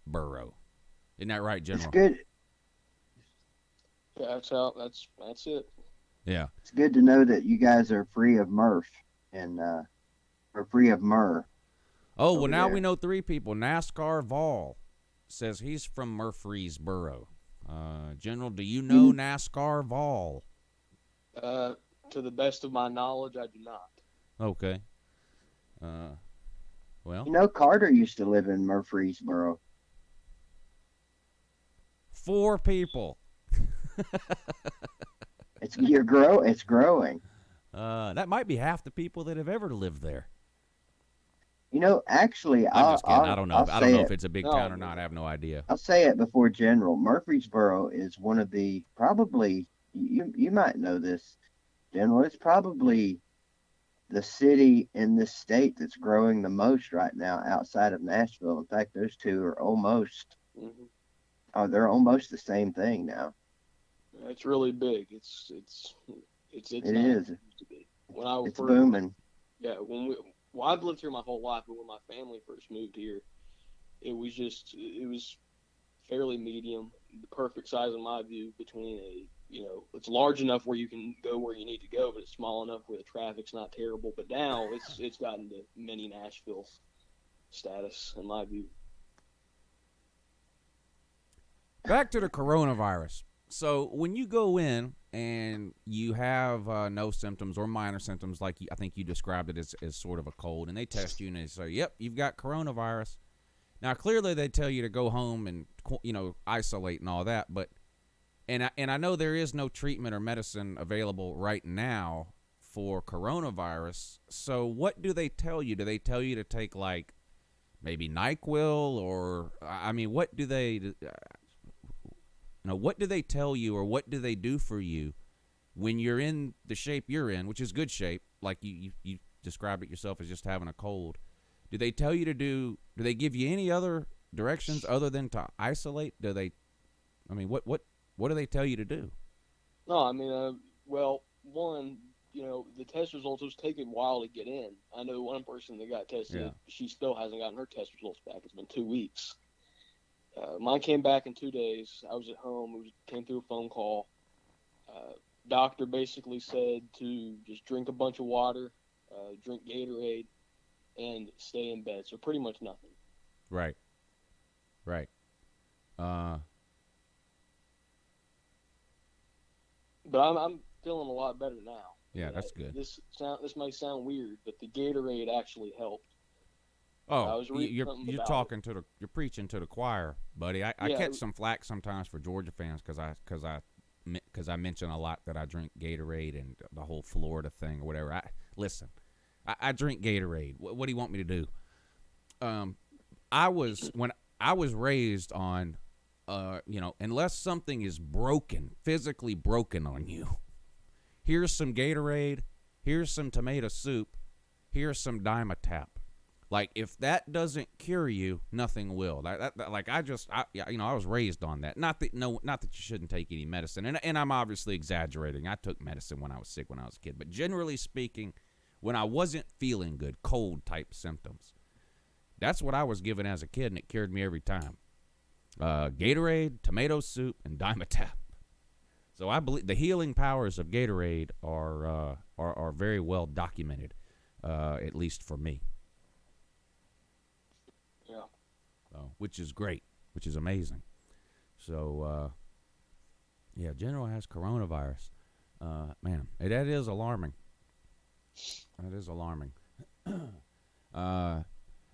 Borough. Isn't that right, General? It's good. Yeah, that's it. Yeah. It's good to know that you guys are free of Murph and or free of Murr. Oh, well, now we know three people. NASCAR Vol says he's from Murfreesboro. General, do you know NASCAR Vol? To the best of my knowledge, I do not. Okay. Well, You know, Carter used to live in Murfreesboro. 4 people. It's growing. That might be half the people that have ever lived there. You know, actually, I'm just kidding. I don't know. I don't know if it's a big town or No. not. I have no idea. I'll say it before General. Murfreesboro is one of the probably you might know this, General. It's probably the city in this state that's growing the most right now outside of Nashville. In fact, those two are almost they're almost the same thing now. It's really big. It's It not is. what it used to be. When I It's first, booming. Yeah, I've lived here my whole life, but when my family first moved here, it was fairly medium, the perfect size in my view between it's large enough where you can go where you need to go, but it's small enough where the traffic's not terrible. But now it's gotten to mini Nashville status in my view. Back to the coronavirus. So when you go in and you have no symptoms or minor symptoms, like I think you described it as sort of a cold, and they test you and they say, yep, you've got coronavirus. Now, clearly they tell you to go home and, isolate and all that, but and I know there is no treatment or medicine available right now for coronavirus. So what do they tell you? Do they tell you to take, like, maybe NyQuil, or, I mean, what do they what do they tell you, or what do they do for you when you're in the shape you're in, which is good shape, like you described it yourself as just having a cold? Do they tell you do they give you any other directions other than to isolate? What do they tell you to do? No, I mean, one, the test results was taking a while to get in. I know one person that got tested. Yeah. She still hasn't gotten her test results back. It's been 2 weeks. Mine came back in 2 days. I was at home. Came through a phone call. Doctor basically said to just drink a bunch of water, drink Gatorade, and stay in bed. So pretty much nothing. Right. But I'm feeling a lot better now. Yeah, that's good. This might sound weird, but the Gatorade actually helped. Oh, you're preaching to the choir, buddy. I catch some flack sometimes for Georgia fans because I because I mention a lot that I drink Gatorade and the whole Florida thing or whatever. Listen, I drink Gatorade. What do you want me to do? I was raised on, unless something is broken, physically broken on you, here's some Gatorade, here's some tomato soup, here's some Dimetap. Like, if that doesn't cure you, nothing will. I was raised on that. Not that you shouldn't take any medicine. And I'm obviously exaggerating. I took medicine when I was sick when I was a kid. But generally speaking, when I wasn't feeling good, cold type symptoms, that's what I was given as a kid, and it cured me every time. Gatorade, tomato soup, and Dimetap. So I believe the healing powers of Gatorade are very well documented, at least for me. Yeah. Which is great, which is amazing. So, General has coronavirus. Man, that is alarming. That is alarming.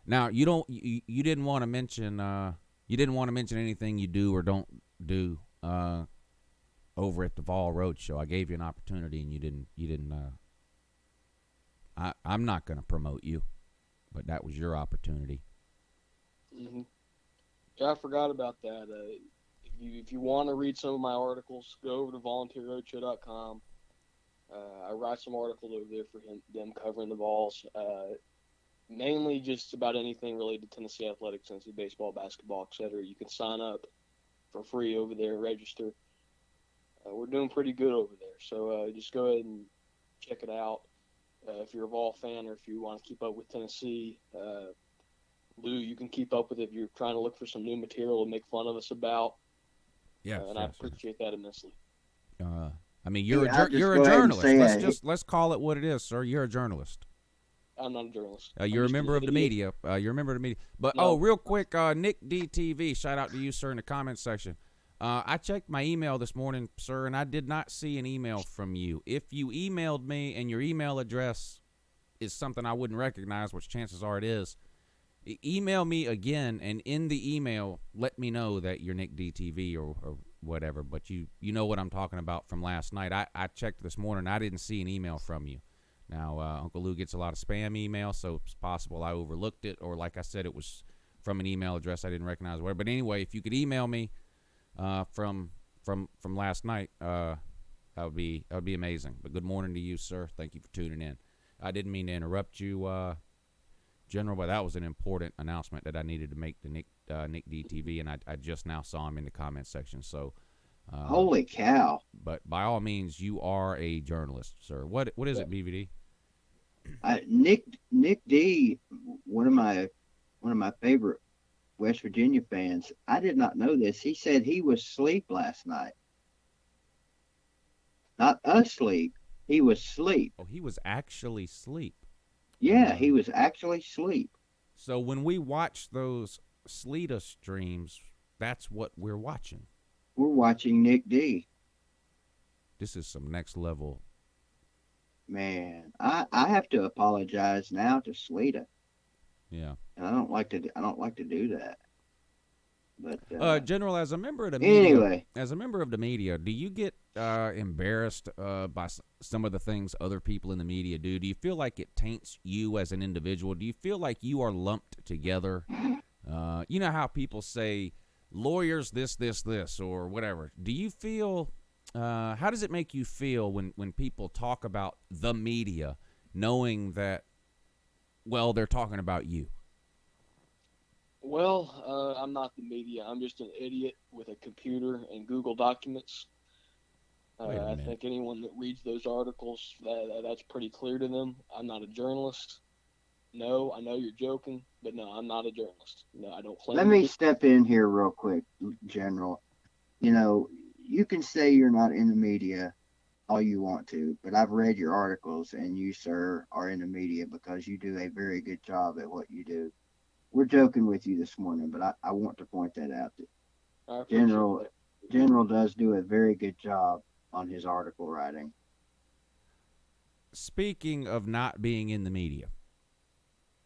Now you didn't want to mention anything you do or don't do over at the Vol Road Show. I gave you an opportunity and you didn't. I'm not going to promote you, but that was your opportunity. Mm-hmm. Yeah, I forgot about that. If you want to read some of my articles, go over to volunteerroadshow.com. I write some articles over there for them covering the Vols. Mainly just about anything related to Tennessee athletics, Tennessee baseball, basketball, etc. You can sign up for free over there, register. We're doing pretty good over there, so just go ahead and check it out. If you're a Vol fan or if you want to keep up with Tennessee, Lou, you can keep up with it if you're trying to look for some new material to make fun of us about. Yeah, and I appreciate that immensely. You're a journalist. Let's call it what it is, sir. You're a journalist. I'm not a journalist. You're a member of the media. But no. Real quick, Nick DTV, shout out to you, sir, in the comments section. I checked my email this morning, sir, and I did not see an email from you. If you emailed me and your email address is something I wouldn't recognize, which chances are it is, email me again, and in the email, let me know that you're Nick DTV or whatever. But you know what I'm talking about from last night. I checked this morning. I didn't see an email from you. Now, Uncle Lou gets a lot of spam emails, so it's possible I overlooked it, or like I said, it was from an email address I didn't recognize. Whatever. But anyway, if you could email me from last night, that would be amazing. But good morning to you, sir. Thank you for tuning in. I didn't mean to interrupt you, General, but that was an important announcement that I needed to make to Nick DTV, and I just now saw him in the comments section. So, holy cow! But by all means, you are a journalist, sir. What is it, BVD? Nick D, one of my favorite West Virginia fans. I did not know this. He said he was asleep last night. Not asleep. He was asleep. Oh, he was actually asleep. Yeah, he was actually asleep. So when we watch those Sleeta streams, that's what we're watching. We're watching Nick D. This is some next level. Man, I have to apologize now to Sleeta. Yeah. And I don't like to do that. But General, as a member of the media, do you get embarrassed by some of the things other people in the media do? Do you feel like it taints you as an individual? Do you feel like you are lumped together? You know how people say lawyers this, or whatever. Do you feel? How does it make you feel when people talk about the media, knowing that, well, they're talking about you? Well, I'm not the media. I'm just an idiot with a computer and Google Documents. I think anyone that reads those articles, that's pretty clear to them. I'm not a journalist. No, I know you're joking, but no, I'm not a journalist. No, I don't claim. Let me step in here real quick, General. You know, you can say you're not in the media all you want to, but I've read your articles, and you, sir, are in the media because you do a very good job at what you do. We're joking with you this morning, but I want to point that out. General does do a very good job on his article writing. Speaking of not being in the media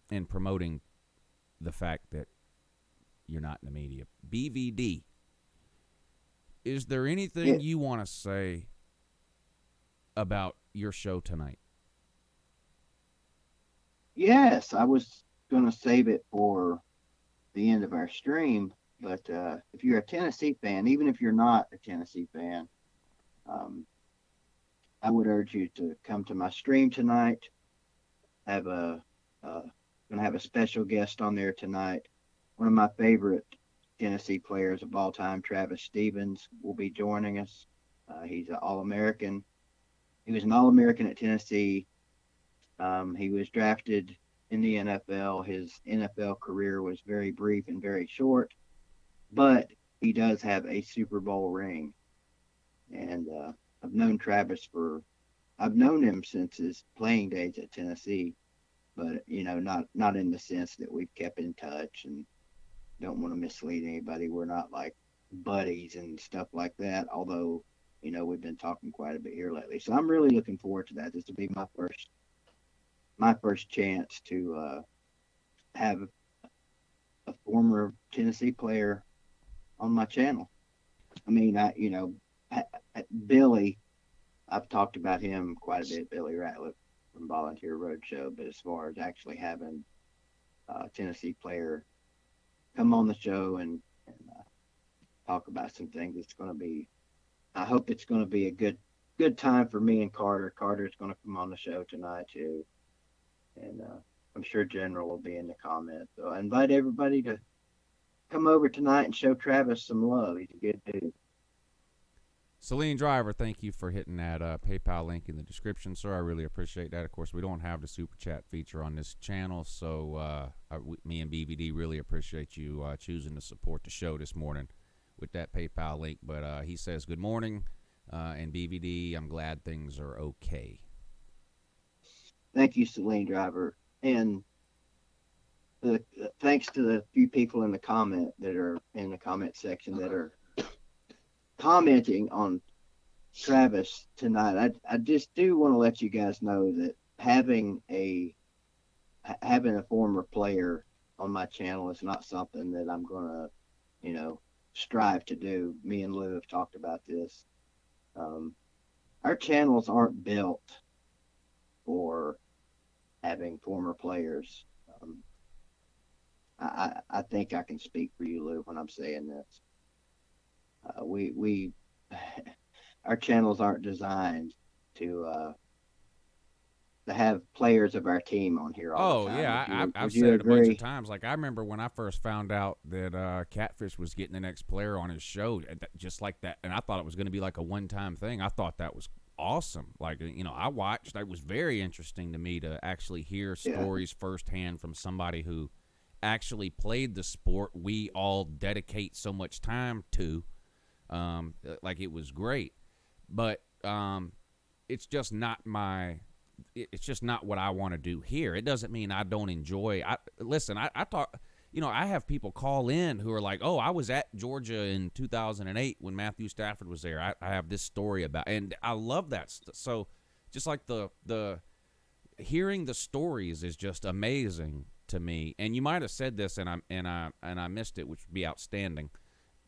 and promoting the fact that you're not in the media, BVD, is there anything you want to say about your show tonight? Yes, I was going to save it for the end of our stream, but if you're a Tennessee fan, even if you're not a Tennessee fan, I would urge you to come to my stream tonight. Gonna have a special guest on there tonight. One of my favorite Tennessee players of all time, Travis Stevens, will be joining us. He's an All-American. He was an All-American at Tennessee. He was drafted in the NFL. His NFL career was very brief and very short, but he does have a Super Bowl ring. And I've known him since his playing days at Tennessee, but not in the sense that we've kept in touch, and don't want to mislead anybody. We're not like buddies and stuff like that, although we've been talking quite a bit here lately. So I'm really looking forward to that. This will be my first chance to have a former Tennessee player on my channel. I mean, Billy, I've talked about him quite a bit, Billy Ratliff from Volunteer Roadshow, but as far as actually having a Tennessee player come on the show and talk about some things, I hope it's going to be a good time for me and Carter. Carter's going to come on the show tonight too. And I'm sure General will be in the comments. So I invite everybody to come over tonight and show Travis some love. He's a good dude. Celine Driver, thank you for hitting that PayPal link in the description, sir. I really appreciate that. Of course, we don't have the Super Chat feature on this channel, so me and BVD really appreciate you choosing to support the show this morning with that PayPal link. But he says, good morning, and BVD, I'm glad things are okay. Thank you, Celine Driver. And thanks to the few people in the comment section that are commenting on Travis tonight. I just do want to let you guys know that having a former player on my channel is not something that I'm going to, strive to do. Me and Lou have talked about this. Our channels aren't built for having former players. I think I can speak for you, Lou, when I'm saying this. Our channels aren't designed to have players of our team on here all the time. Yeah, I've said it a bunch of times. Like, I remember when I first found out that Catfish was getting the next player on his show, just like that, and I thought it was going to be like a one-time thing. I thought that was awesome. Like, I watched. It was very interesting to me to actually hear stories firsthand from somebody who actually played the sport we all dedicate so much time to. Like, it was great, but it's just not it's just not what I want to do here. It doesn't mean I don't enjoy. I thought, I have people call in who are like, oh, I was at Georgia in 2008 when Matthew Stafford was there. I have this story about, and I love that. So just like the hearing the stories is just amazing to me. And you might have said this and I missed it, which would be outstanding.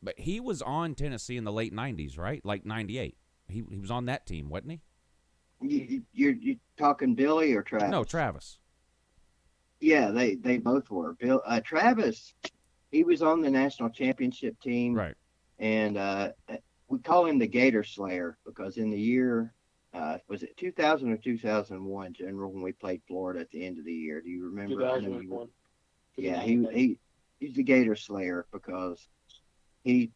But he was on Tennessee in the late 90s, right? Like 98. He was on that team, wasn't he? You're talking Billy or Travis? No, Travis. Yeah, they both were. Travis, he was on the national championship team. Right. And we call him the Gator Slayer because in the year, was it 2000 or 2001, General, when we played Florida at the end of the year? Do you remember? 2001. Yeah, he's the Gator Slayer because he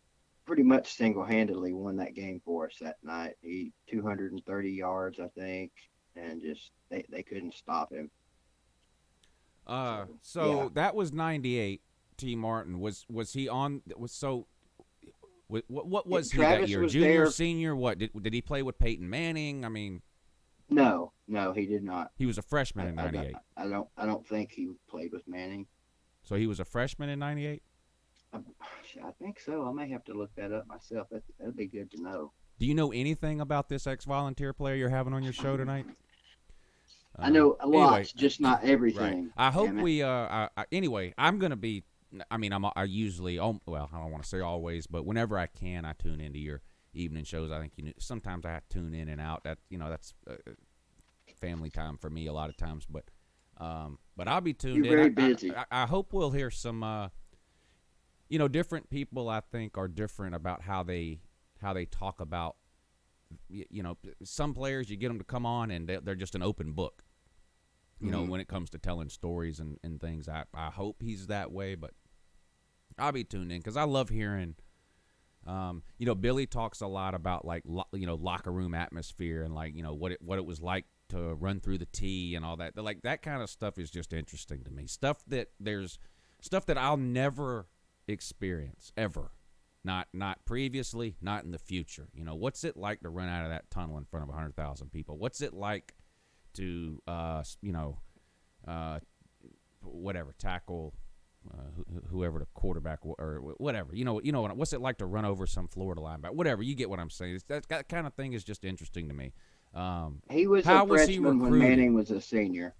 pretty much single-handedly won that game for us that night. He 230 yards, I think, and just they couldn't stop him. So that was 98. T. Martin was he on? What was he Travis that year? Was Junior, there, senior? What did he play with Peyton Manning? I mean, no, he did not. He was a freshman in 98. I don't think he played with Manning. So he was a freshman in 98. I think so. I may have to look that up myself. That'd be good to know. Do you know anything about this ex-volunteer player you're having on your show tonight? I know a lot, anyway, just not everything. Right. I hope we. Anyway, I'm going to be I mean, I usually, well, I don't want to say always, but whenever I can, I tune into your evening shows. I think sometimes I have to tune in and out. That's family time for me a lot of times. But I'll be tuned You're in. very busy. I hope we'll hear some. Different people I think are different about how they talk about. Some players, you get them to come on and they're just an open book. When it comes to telling stories and things. I hope he's that way, but I'll be tuned in because I love hearing. Billy talks a lot about like locker room atmosphere and like what it was like to run through the tee and all that. Like that kind of stuff is just interesting to me. Stuff that I'll never experience ever. Not previously, not in the future. What's it like to run out of that tunnel in front of 100,000 people? What's it like to whatever, tackle whoever the quarterback or whatever. What's it like to run over some Florida linebacker? Whatever, you get what I'm saying. That kind of thing is just interesting to me. He was how a was he freshman when recruited? Manning was a senior.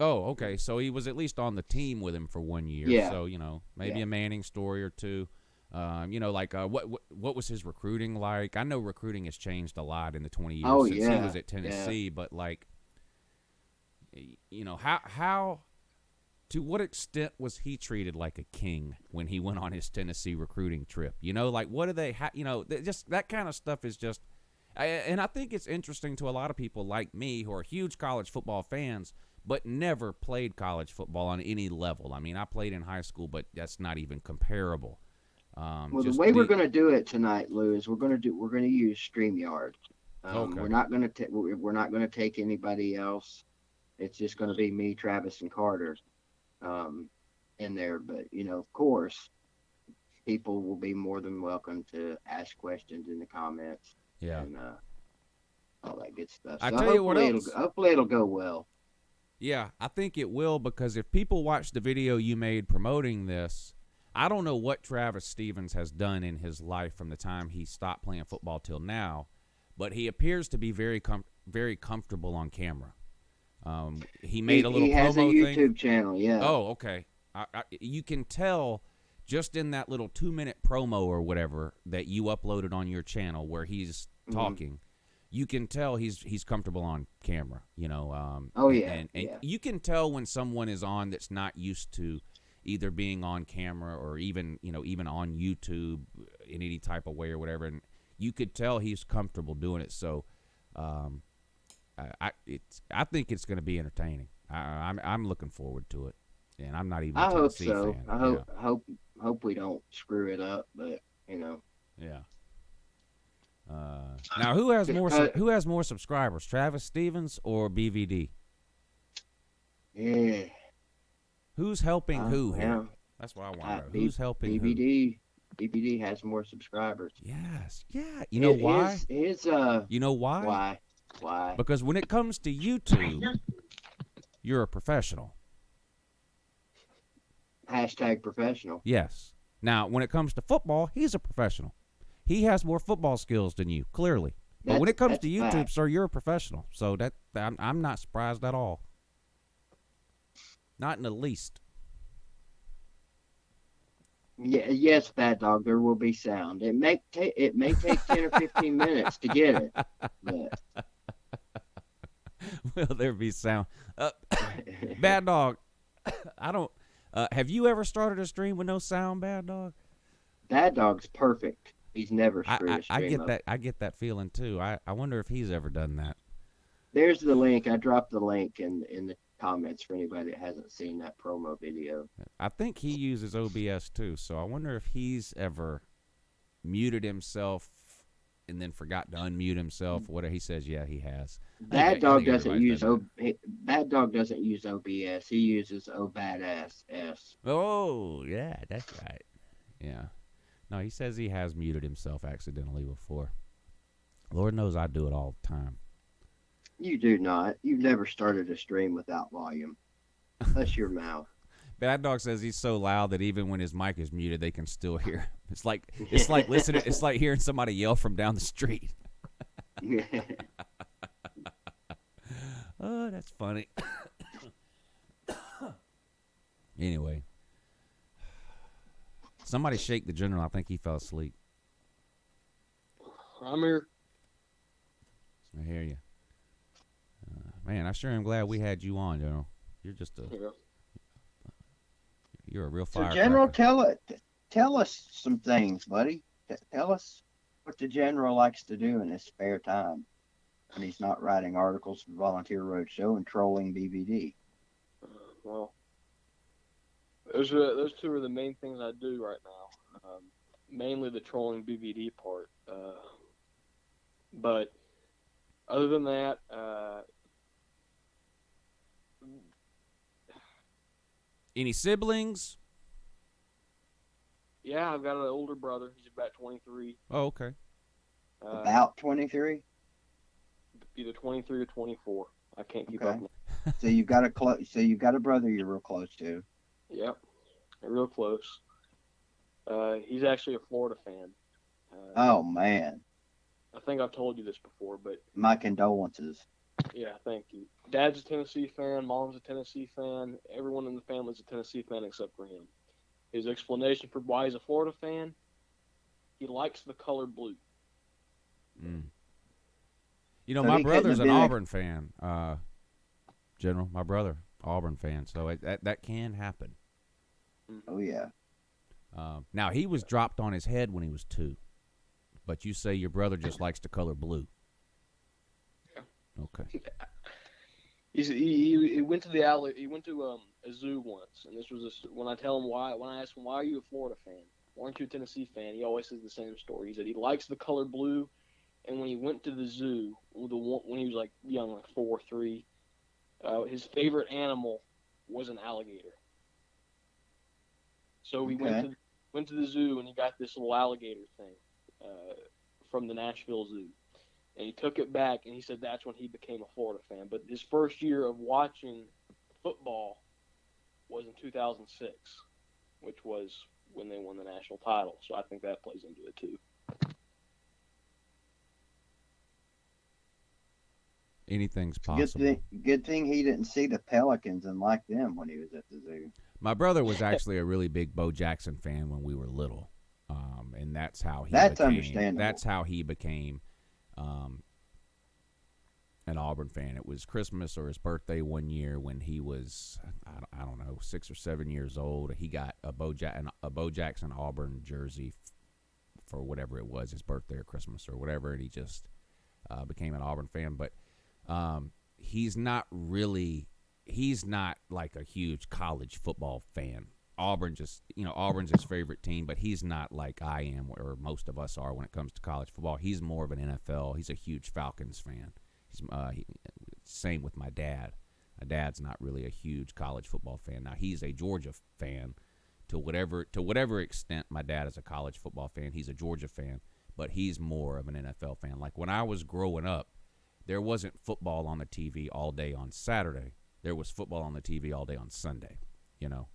Oh, okay. So he was at least on the team with him for 1 year. Yeah. So maybe a Manning story or two. What was his recruiting like? I know recruiting has changed a lot in the 20 years since he was at Tennessee, but like, how to what extent was he treated like a king when he went on his Tennessee recruiting trip? What do they? Just that kind of stuff is just, and I think it's interesting to a lot of people like me who are huge college football fans, but never played college football on any level. I mean, I played in high school, but that's not even comparable. The way we're going to do it tonight, Lou, is we're going to use StreamYard. Okay. We're not going to take anybody else. It's just going to be me, Travis, and Carter in there. But of course, people will be more than welcome to ask questions in the comments. Yeah. And all that good stuff. I So tell you what else. Hopefully it'll go well. Yeah, I think it will, because if people watch the video you made promoting this, I don't know what Travis Stevens has done in his life from the time he stopped playing football till now, but he appears to be very comfortable on camera. He made a little promo thing. He has a YouTube channel, yeah. Oh, okay. You can tell just in that little 2-minute promo or whatever that you uploaded on your channel where he's talking. You can tell he's comfortable on camera, And you can tell when someone is on that's not used to either being on camera or even on YouTube in any type of way or whatever. And you could tell he's comfortable doing it. So, I think it's going to be entertaining. I'm looking forward to it, and I'm not even a Tennessee fan. I hope we don't screw it up, but Yeah. Now, who has more subscribers, Travis Stevens or BVD? Yeah. Who's helping who here? Yeah. That's what I want to know. Who's helping BVD? BVD has more subscribers. Yes. Yeah. You know why? You know why? Why? Because when it comes to YouTube, you're a professional. Hashtag professional. Yes. Now, when it comes to football, he's a professional. He has more football skills than you, clearly. But when it comes to YouTube, fact. sir, you're a professional. So I'm not surprised at all. Not in the least. Yeah, yes, Bad Dog. There will be sound. It may take 10 or 15 minutes to get it. But... Will there be sound? Bad Dog. I don't. Have you ever started a stream with no sound, Bad Dog? Bad Dog's perfect. He's never screwed a stream up. I get that feeling too. I wonder if he's ever done that. There's the link. I dropped the link in the comments for anybody that hasn't seen that promo video. I think he uses OBS too, so I wonder if he's ever muted himself and then forgot to unmute himself. Whatever he says, yeah, he has. Bad Dog doesn't use OBS. He uses OBadass. Oh, yeah, that's right. Yeah. No, he says he has muted himself accidentally before. Lord knows I do it all the time. You do not. You've never started a stream without volume. That's your mouth. Bad Dog says he's so loud that even when his mic is muted, they can still hear. It's like listening. It's like hearing somebody yell from down the street. Oh, that's funny. Anyway, Somebody shake the general. I think he fell asleep. I'm here. I hear you. Man, I sure am glad we had you on, General. You're just you're a real So, firecracker. General, tell us some things, buddy. Tell us what the General likes to do in his spare time when he's not writing articles for Volunteer Roadshow and trolling BVD. Well, those two are the main things I do right now. Mainly the trolling BVD part. But other than that, any siblings? yeah, I've got an older brother. He's about 23. Oh, okay. About 23? Either 23 or 24. I can't keep Okay. up. So you've got a brother you're real close to. Yep, real close. He's actually a Florida fan. Oh man, I think I've told you this before, but my condolences. yeah, thank you. Dad's a Tennessee fan. Mom's a Tennessee fan. Everyone in the family's a Tennessee fan except for him. His explanation for why he's a Florida fan: he likes the color blue. Mm. You know, So my he couldn't brother's have an been Auburn fan, General. My brother, Auburn fan. So that can happen. Oh yeah. Now, he was dropped on his head when he was 2. But you say your brother just likes the color blue. Yeah. Okay. He went to he went to a zoo once, and this was when I asked him why are you a Florida fan? Why aren't you a Tennessee fan? He always says the same story. He said he likes the color blue, and when he went to the zoo, when he was like young, like 4 or 3, his favorite animal was an alligator. So he went to the zoo and he got this little alligator thing from the Nashville Zoo. And he took it back, and he said that's when he became a Florida fan. But his first year of watching football was in 2006, which was when they won the national title. So I think that plays into it too. Anything's possible. Good thing he didn't see the Pelicans and like them when he was at the zoo. My brother was actually a really big Bo Jackson fan when we were little, and that's how he. That's became, understandable. That's how he became an Auburn fan. It was Christmas or his birthday one year when he was, I don't know, 6 or 7 years old. He got a Bo Jackson Auburn jersey for whatever it was, his birthday or Christmas or whatever, and he just became an Auburn fan. But he's not like a huge college football fan. Auburn's his favorite team, but he's not like I am or most of us are when it comes to college football. He's more of an NFL. He's a huge Falcons fan. Same with my dad. My dad's not really a huge college football fan. Now he's a Georgia fan to whatever extent my dad is a college football fan. He's a Georgia fan, but he's more of an NFL fan. Like when I was growing up, there wasn't football on the TV all day on Saturday. There was football on the TV all day on Sunday. You know.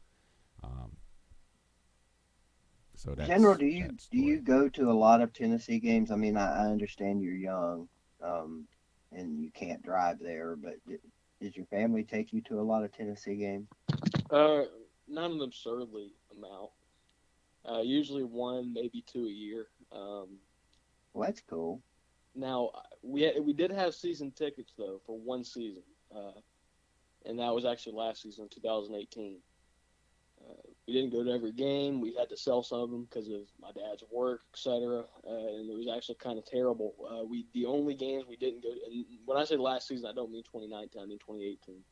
So that's, General, do you go to a lot of Tennessee games? I mean, I understand you're young, and you can't drive there, but did your family take you to a lot of Tennessee games? Not an absurdly amount. Usually 1, maybe 2 a year. Well, that's cool. Now we did have season tickets though for one season, and that was actually last season, 2018. We didn't go to every game. We had to sell some of them because of my dad's work, etc. And it was actually kind of terrible. The only games we didn't go to, and when I say last season, I don't mean 2019, I mean 2018.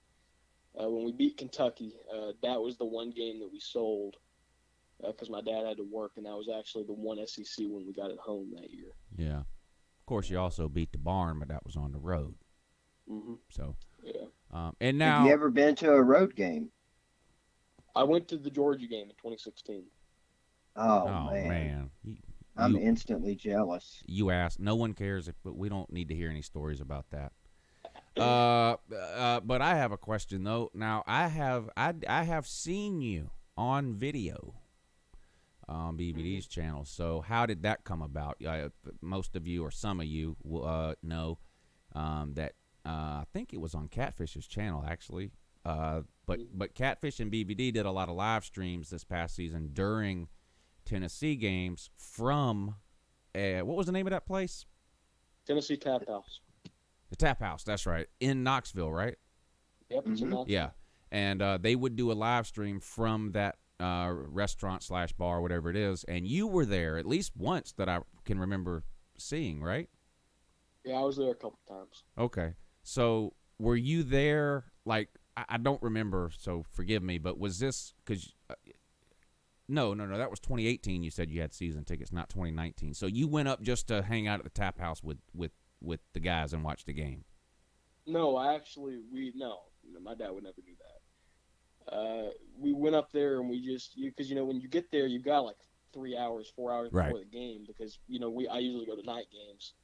When we beat Kentucky, that was the one game that we sold because my dad had to work, and that was actually the one SEC when we got it home that year. Yeah. Of course, you also beat the barn, but that was on the road. Mm-hmm. So, yeah. And now, have you ever been to a road game? I went to the Georgia game in 2016. Oh man. I'm instantly jealous. You asked. No one cares, but we don't need to hear any stories about that. But I have a question though. Now I have seen you on video on BBD's channel. So how did that come about? Most of you or some of you know that I think it was on Catfish's channel actually. But Catfish and BBD did a lot of live streams this past season during Tennessee games from what was the name of that place? Tennessee Tap House. The Tap House. That's right, in Knoxville, right? Yep, it's in Knoxville. Yeah, and they would do a live stream from that restaurant/bar, whatever it is, and you were there at least once that I can remember seeing, right? Yeah, I was there a couple times. Okay, so were you there? Like, I don't remember, so forgive me, but was this because? No, that was 2018. You said you had season tickets, not 2019. So you went up just to hang out at the Tap House with the guys and watch the game. No, my dad would never do that. We went up there and we just, because when you get there, you've got like 3 hours, 4 hours Right. before the game, because I usually go to night games.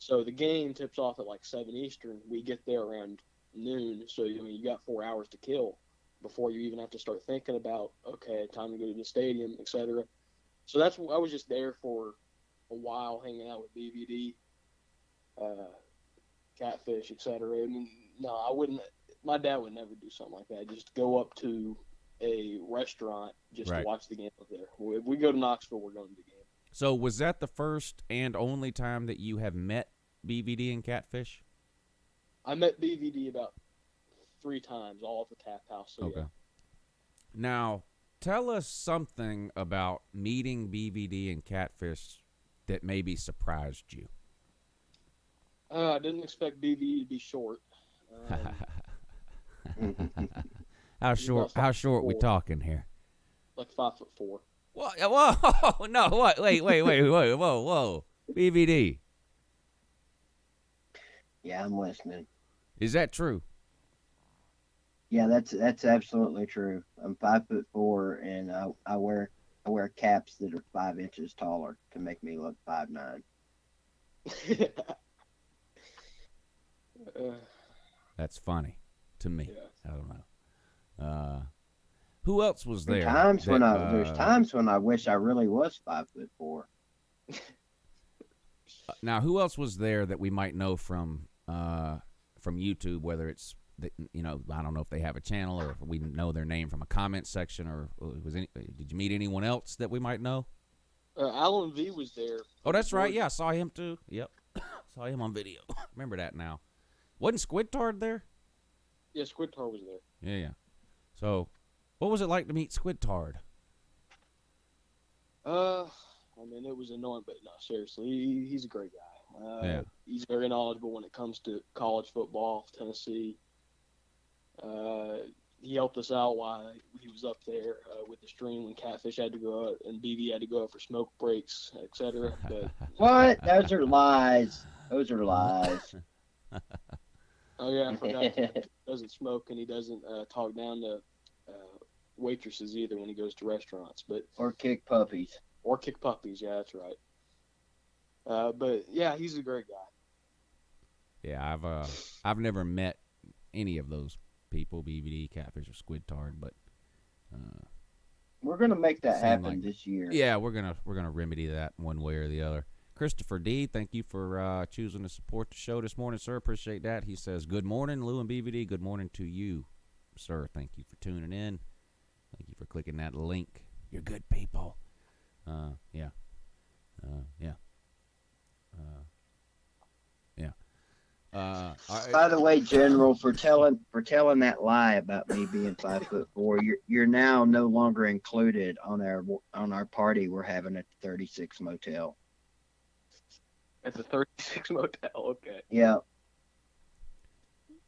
So the game tips off at like 7 Eastern. We get there around noon, so you got 4 hours to kill before you even have to start thinking about, okay, time to go to the stadium, etc. So I was just there for a while, hanging out with BVD, Catfish, etc. I mean, no, I wouldn't. My dad would never do something like that. Just go up to a restaurant just Right. to watch the game up there. If we go to Knoxville, we're going to the game. So was that the first and only time that you have met BVD and Catfish? I met BVD about 3 times, all at the Tap House. So Okay. yeah. Now, tell us something about meeting BVD and Catfish that maybe surprised you. I didn't expect BVD to be short. How He's short? about How short we 5'4". talking here? Like 5'4". What? Whoa! No! What? Wait! Whoa! BVD, Yeah, I'm listening. is that true? Yeah, that's absolutely true. I'm 5'4", and I wear caps that are 5 inches taller to make me look 5'9". That's funny to me. Yeah. I don't know. Who else was there? There's times when I wish I really was 5'4". Now, who else was there that we might know from YouTube? Whether it's I don't know if they have a channel or if we know their name from a comment section, or did you meet anyone else that we might know? Alan V was there. Oh, that's right. Yeah, I saw him too. Yep, saw him on video. Remember that now. Wasn't Squidtard there? Yeah, Squidtar was there. Yeah. So, what was it like to meet Squidtard? I mean, it was annoying, but no, seriously, he's a great guy. Yeah. He's very knowledgeable when it comes to college football, Tennessee. He helped us out while he was up there with the stream when Catfish had to go out and BB had to go out for smoke breaks, etc. But What? Those are lies. Those are lies. oh yeah, I forgot. He doesn't smoke and he doesn't talk down to waitresses either when he goes to restaurants. But Or kick puppies. or kick puppies. Yeah, that's right. But yeah, he's a great guy. Yeah, I've never met any of those people, BVD, Catfish, or Squidtard, but We're gonna make that Seemed happen like- this year. yeah, we're gonna remedy that one way or the other. Christopher D, thank you for choosing to support the show this morning, sir. Appreciate that. He says, "Good morning, Lou and BVD. Good morning to you, sir. Thank you for tuning in. Thank you for clicking that link. You're good people." Yeah. By the way, General, for telling that lie about me being 5'4", you're now no longer included on our party we're having at the 36 Motel. At the 36 Motel, okay. Yeah.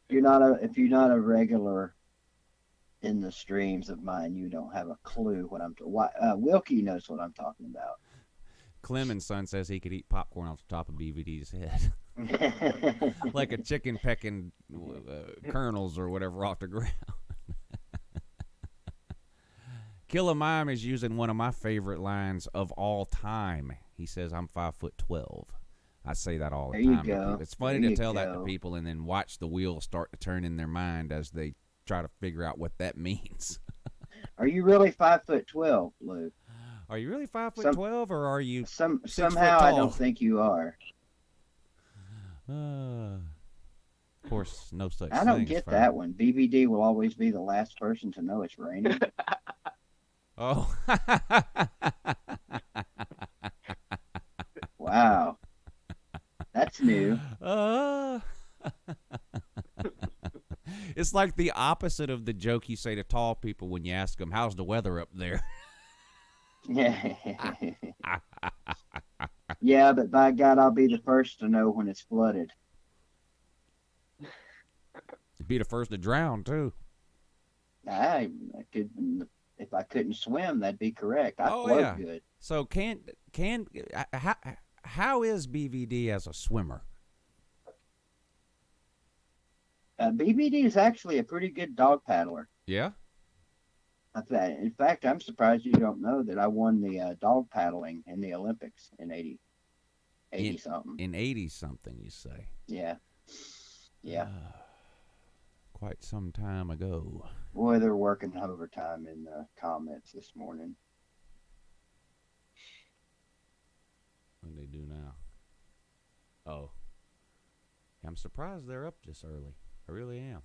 If you're not a regular in the streams of mine, you don't have a clue what I'm talking. Wilkie knows what I'm talking about. Clemens' son says he could eat popcorn off the top of BVD's head. Like a chicken pecking kernels or whatever off the ground. Killer Mime is using one of my favorite lines of all time. He says, "I'm 5'12". I say that all the There you time. to go. people. It's funny There to you tell that to go. people and then watch the wheels start to turn in their mind as they try to figure out what that means. Are you really 5'12", Luke? Are you really 5'12", or are you? Somehow foot I tall. don't think you are. Of course, no such I don't thing. get that one. BVD will always be the last person to know it's raining. Oh. It's like the opposite of the joke you say to tall people when you ask them, "How's the weather up there?" Yeah. Yeah, but by God, I'll be the first to know when it's flooded. You'd be the first to drown too. I could, if I couldn't swim, that'd be correct. I float good. So how is BVD as a swimmer? BVD is actually a pretty good dog paddler. Yeah. In fact, I'm surprised you don't know that I won the dog paddling in the Olympics in 80 something. In 80 something, you say? Yeah. Yeah. Quite some time ago. Boy, they're working overtime in the comments this morning. What do they do now? Oh. I'm surprised they're up this early. I really am.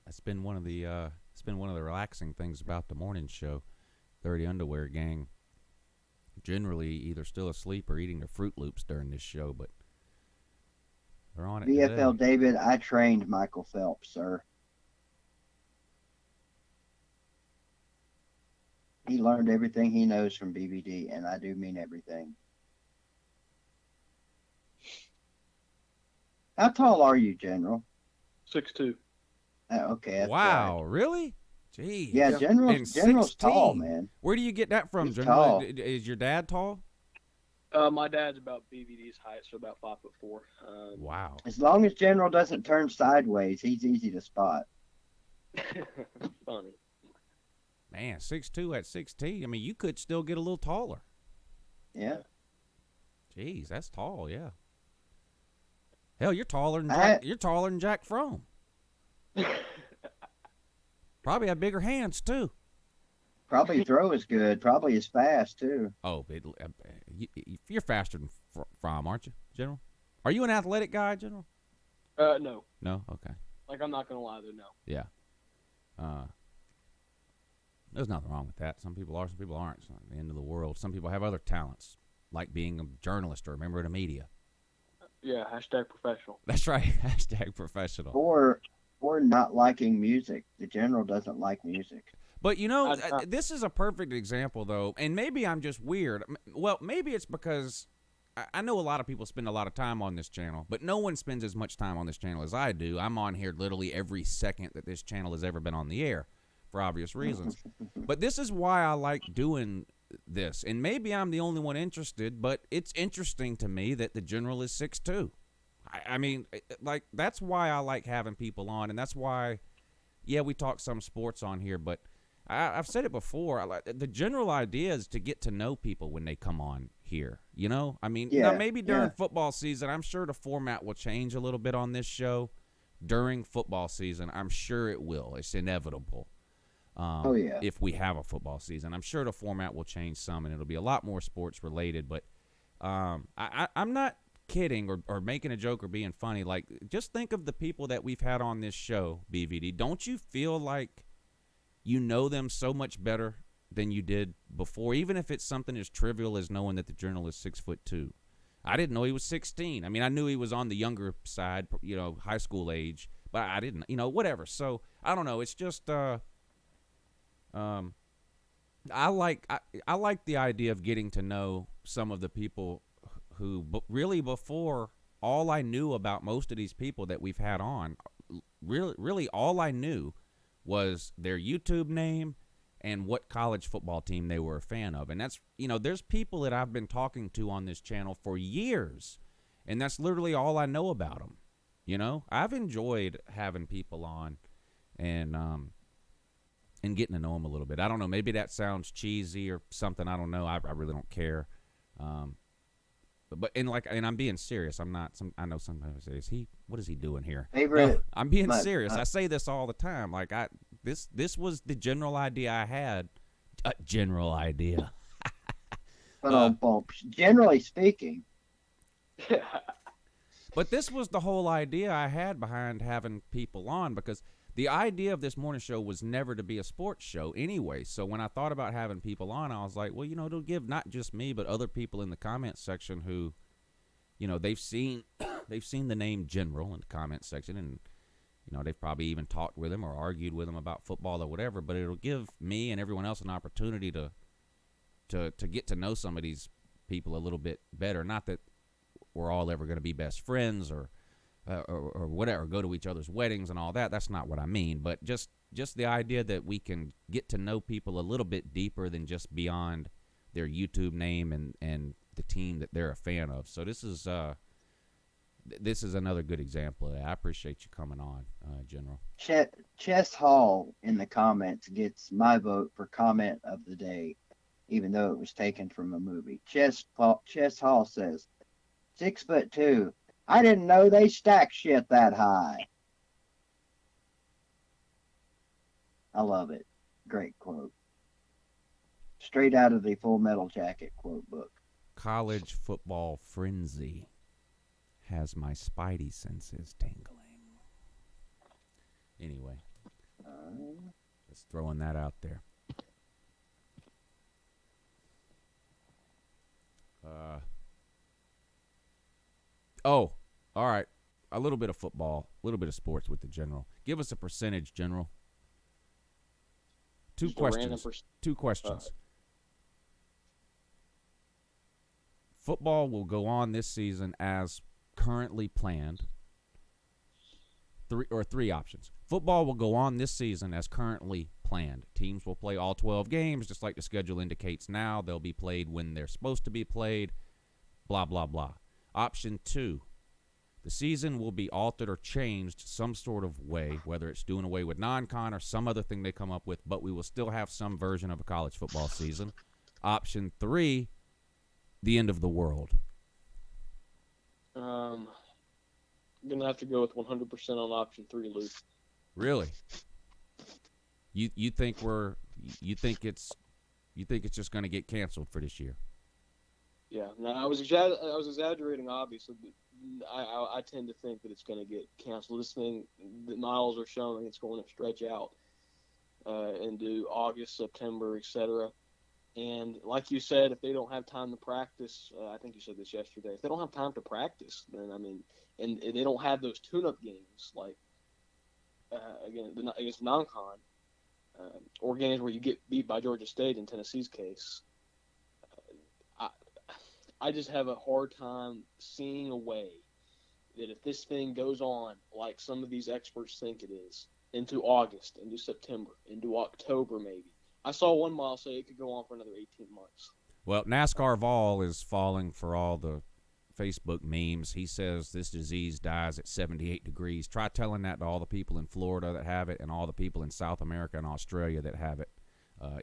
It's been one of the relaxing things about the morning show. Dirty Underwear gang generally either still asleep or eating their Fruit Loops during this show, but they're on it VFL today. David, I trained Michael Phelps, sir. He learned everything he knows from BVD, and I do mean everything. How tall are you, General? 6'2". Okay. That's Wow, right. Really? Jeez. Yeah, General's tall, man. Where do you get that from, He's General? tall. Is your dad tall? My dad's about BVD's height, so about 5'4". Wow. As long as General doesn't turn sideways, he's easy to spot. Funny. Man, 6'2" at 6'10". I mean, you could still get a little taller. Yeah. Jeez, that's tall, yeah. Hell, you're taller than Jack Fromm. Probably have bigger hands too. Probably throw is good. Probably is fast too. Oh, you're faster than Fromm, aren't you, General? Are you an athletic guy, General? No. No? Okay. Like, I'm not going to lie, though, no. Yeah. There's nothing wrong with that. Some people are, some people aren't. It's not the end of the world. Some people have other talents, like being a journalist or a member of the media. Yeah, #professional. That's right. #professional. Or not liking music. The General doesn't like music. But, you know, this is a perfect example, though, and maybe I'm just weird. Well, maybe it's because I know a lot of people spend a lot of time on this channel, but no one spends as much time on this channel as I do. I'm on here literally every second that this channel has ever been on the air for obvious reasons. But this is why I like doing this, and maybe I'm the only one interested, but it's interesting to me that the General is 6'2". I mean, like, that's why I like having people on, and that's why, yeah, we talk some sports on here, but I've said it before. The general idea is to get to know people when they come on here. You know, I mean, now maybe during football season, I'm sure the format will change a little bit on this show. During football season, I'm sure it will. It's inevitable. If we have a football season, I'm sure the format will change some, and it'll be a lot more sports related. But I'm not kidding or making a joke or being funny. Like, just think of the people that we've had on this show, BVD. Don't you feel like you know them so much better than you did before, even if it's something as trivial as knowing that the General is 6'2"? I didn't know he was 16. I mean, I knew he was on the younger side, you know, high school age, but I didn't, you know, whatever. So I don't know. It's just I like the idea of getting to know some of the people who really, before, all I knew about most of these people that we've had on, really all I knew was their YouTube name and what college football team they were a fan of. And that's, you know, there's people that I've been talking to on this channel for years, and that's literally all I know about them. You know, I've enjoyed having people on and getting to know them a little bit. I don't know, maybe that sounds cheesy or something. I don't know. I really don't care. But I'm being serious. I'm not. I know sometimes say, what is he doing here? No, I'm being serious. I say this all the time. Like, this was the general idea I had. General idea. Generally speaking. But this was the whole idea I had behind having people on, because the idea of this morning show was never to be a sports show anyway. So when I thought about having people on, I was like, well, you know, it'll give not just me, but other people in the comment section who, you know, they've seen the name General in the comment section, and, You know, they've probably even talked with him or argued with him about football or whatever, but it'll give me and everyone else an opportunity to get to know some of these people a little bit better. Not that we're all ever going to be best friends or whatever, go to each other's weddings and all that. That's not what I mean, but just the idea that we can get to know people a little bit deeper than just beyond their YouTube name and the team that they're a fan of. So this is another good example of that. I appreciate you coming on, General. Chess Hall in the comments gets my vote for comment of the day, even though it was taken from a movie. Chess Hall says, 6'2". I didn't know they stack shit that high. I love it. Great quote. Straight out of the Full Metal Jacket quote book. College football frenzy has my spidey senses tingling. Anyway, just throwing that out there. All right. A little bit of football, a little bit of sports with the General. Give us a percentage, General. Two questions. Football will go on this season as currently planned. Three options. Football will go on this season as currently planned. Teams will play all 12 games, just like the schedule indicates now. They'll be played when they're supposed to be played, blah, blah, blah. Option 2, the season will be altered or changed some sort of way, whether it's doing away with non-con or some other thing they come up with, but we will still have some version of a college football season. Option 3, the end of the world. I'm gonna have to go with 100% on option 3, Luke. Really? You think it's just gonna get canceled for this year? Yeah. No, I was exaggerating, obviously, but I tend to think that it's going to get canceled. This thing, the models are showing it's going to stretch out into August, September, etc. And like you said, if they don't have time to practice, I think you said this yesterday, if they don't have time to practice, then, I mean, and they don't have those tune-up games, like, again, against non-con, or games where you get beat by Georgia State in Tennessee's case, I just have a hard time seeing a way that if this thing goes on, like some of these experts think it is, into August, into September, into October maybe. I saw one model say it could go on for another 18 months. Well, NASCAR Vol is falling for all the Facebook memes. He says this disease dies at 78 degrees. Try telling that to all the people in Florida that have it and all the people in South America and Australia that have it.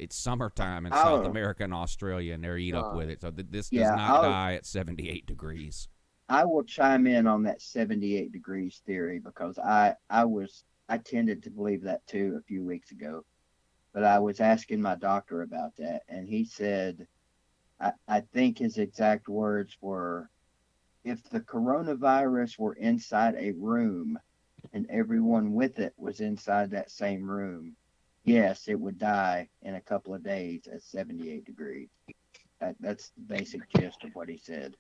It's summertime in South America and Australia, and they're eat up with it. So this does not die at 78 degrees. I will chime in on that 78 degrees theory because I tended to believe that too a few weeks ago. But I was asking my doctor about that, and he said, I think his exact words were, if the coronavirus were inside a room and everyone with it was inside that same room, yes, it would die in a couple of days at 78 degrees. That's the basic gist of what he said.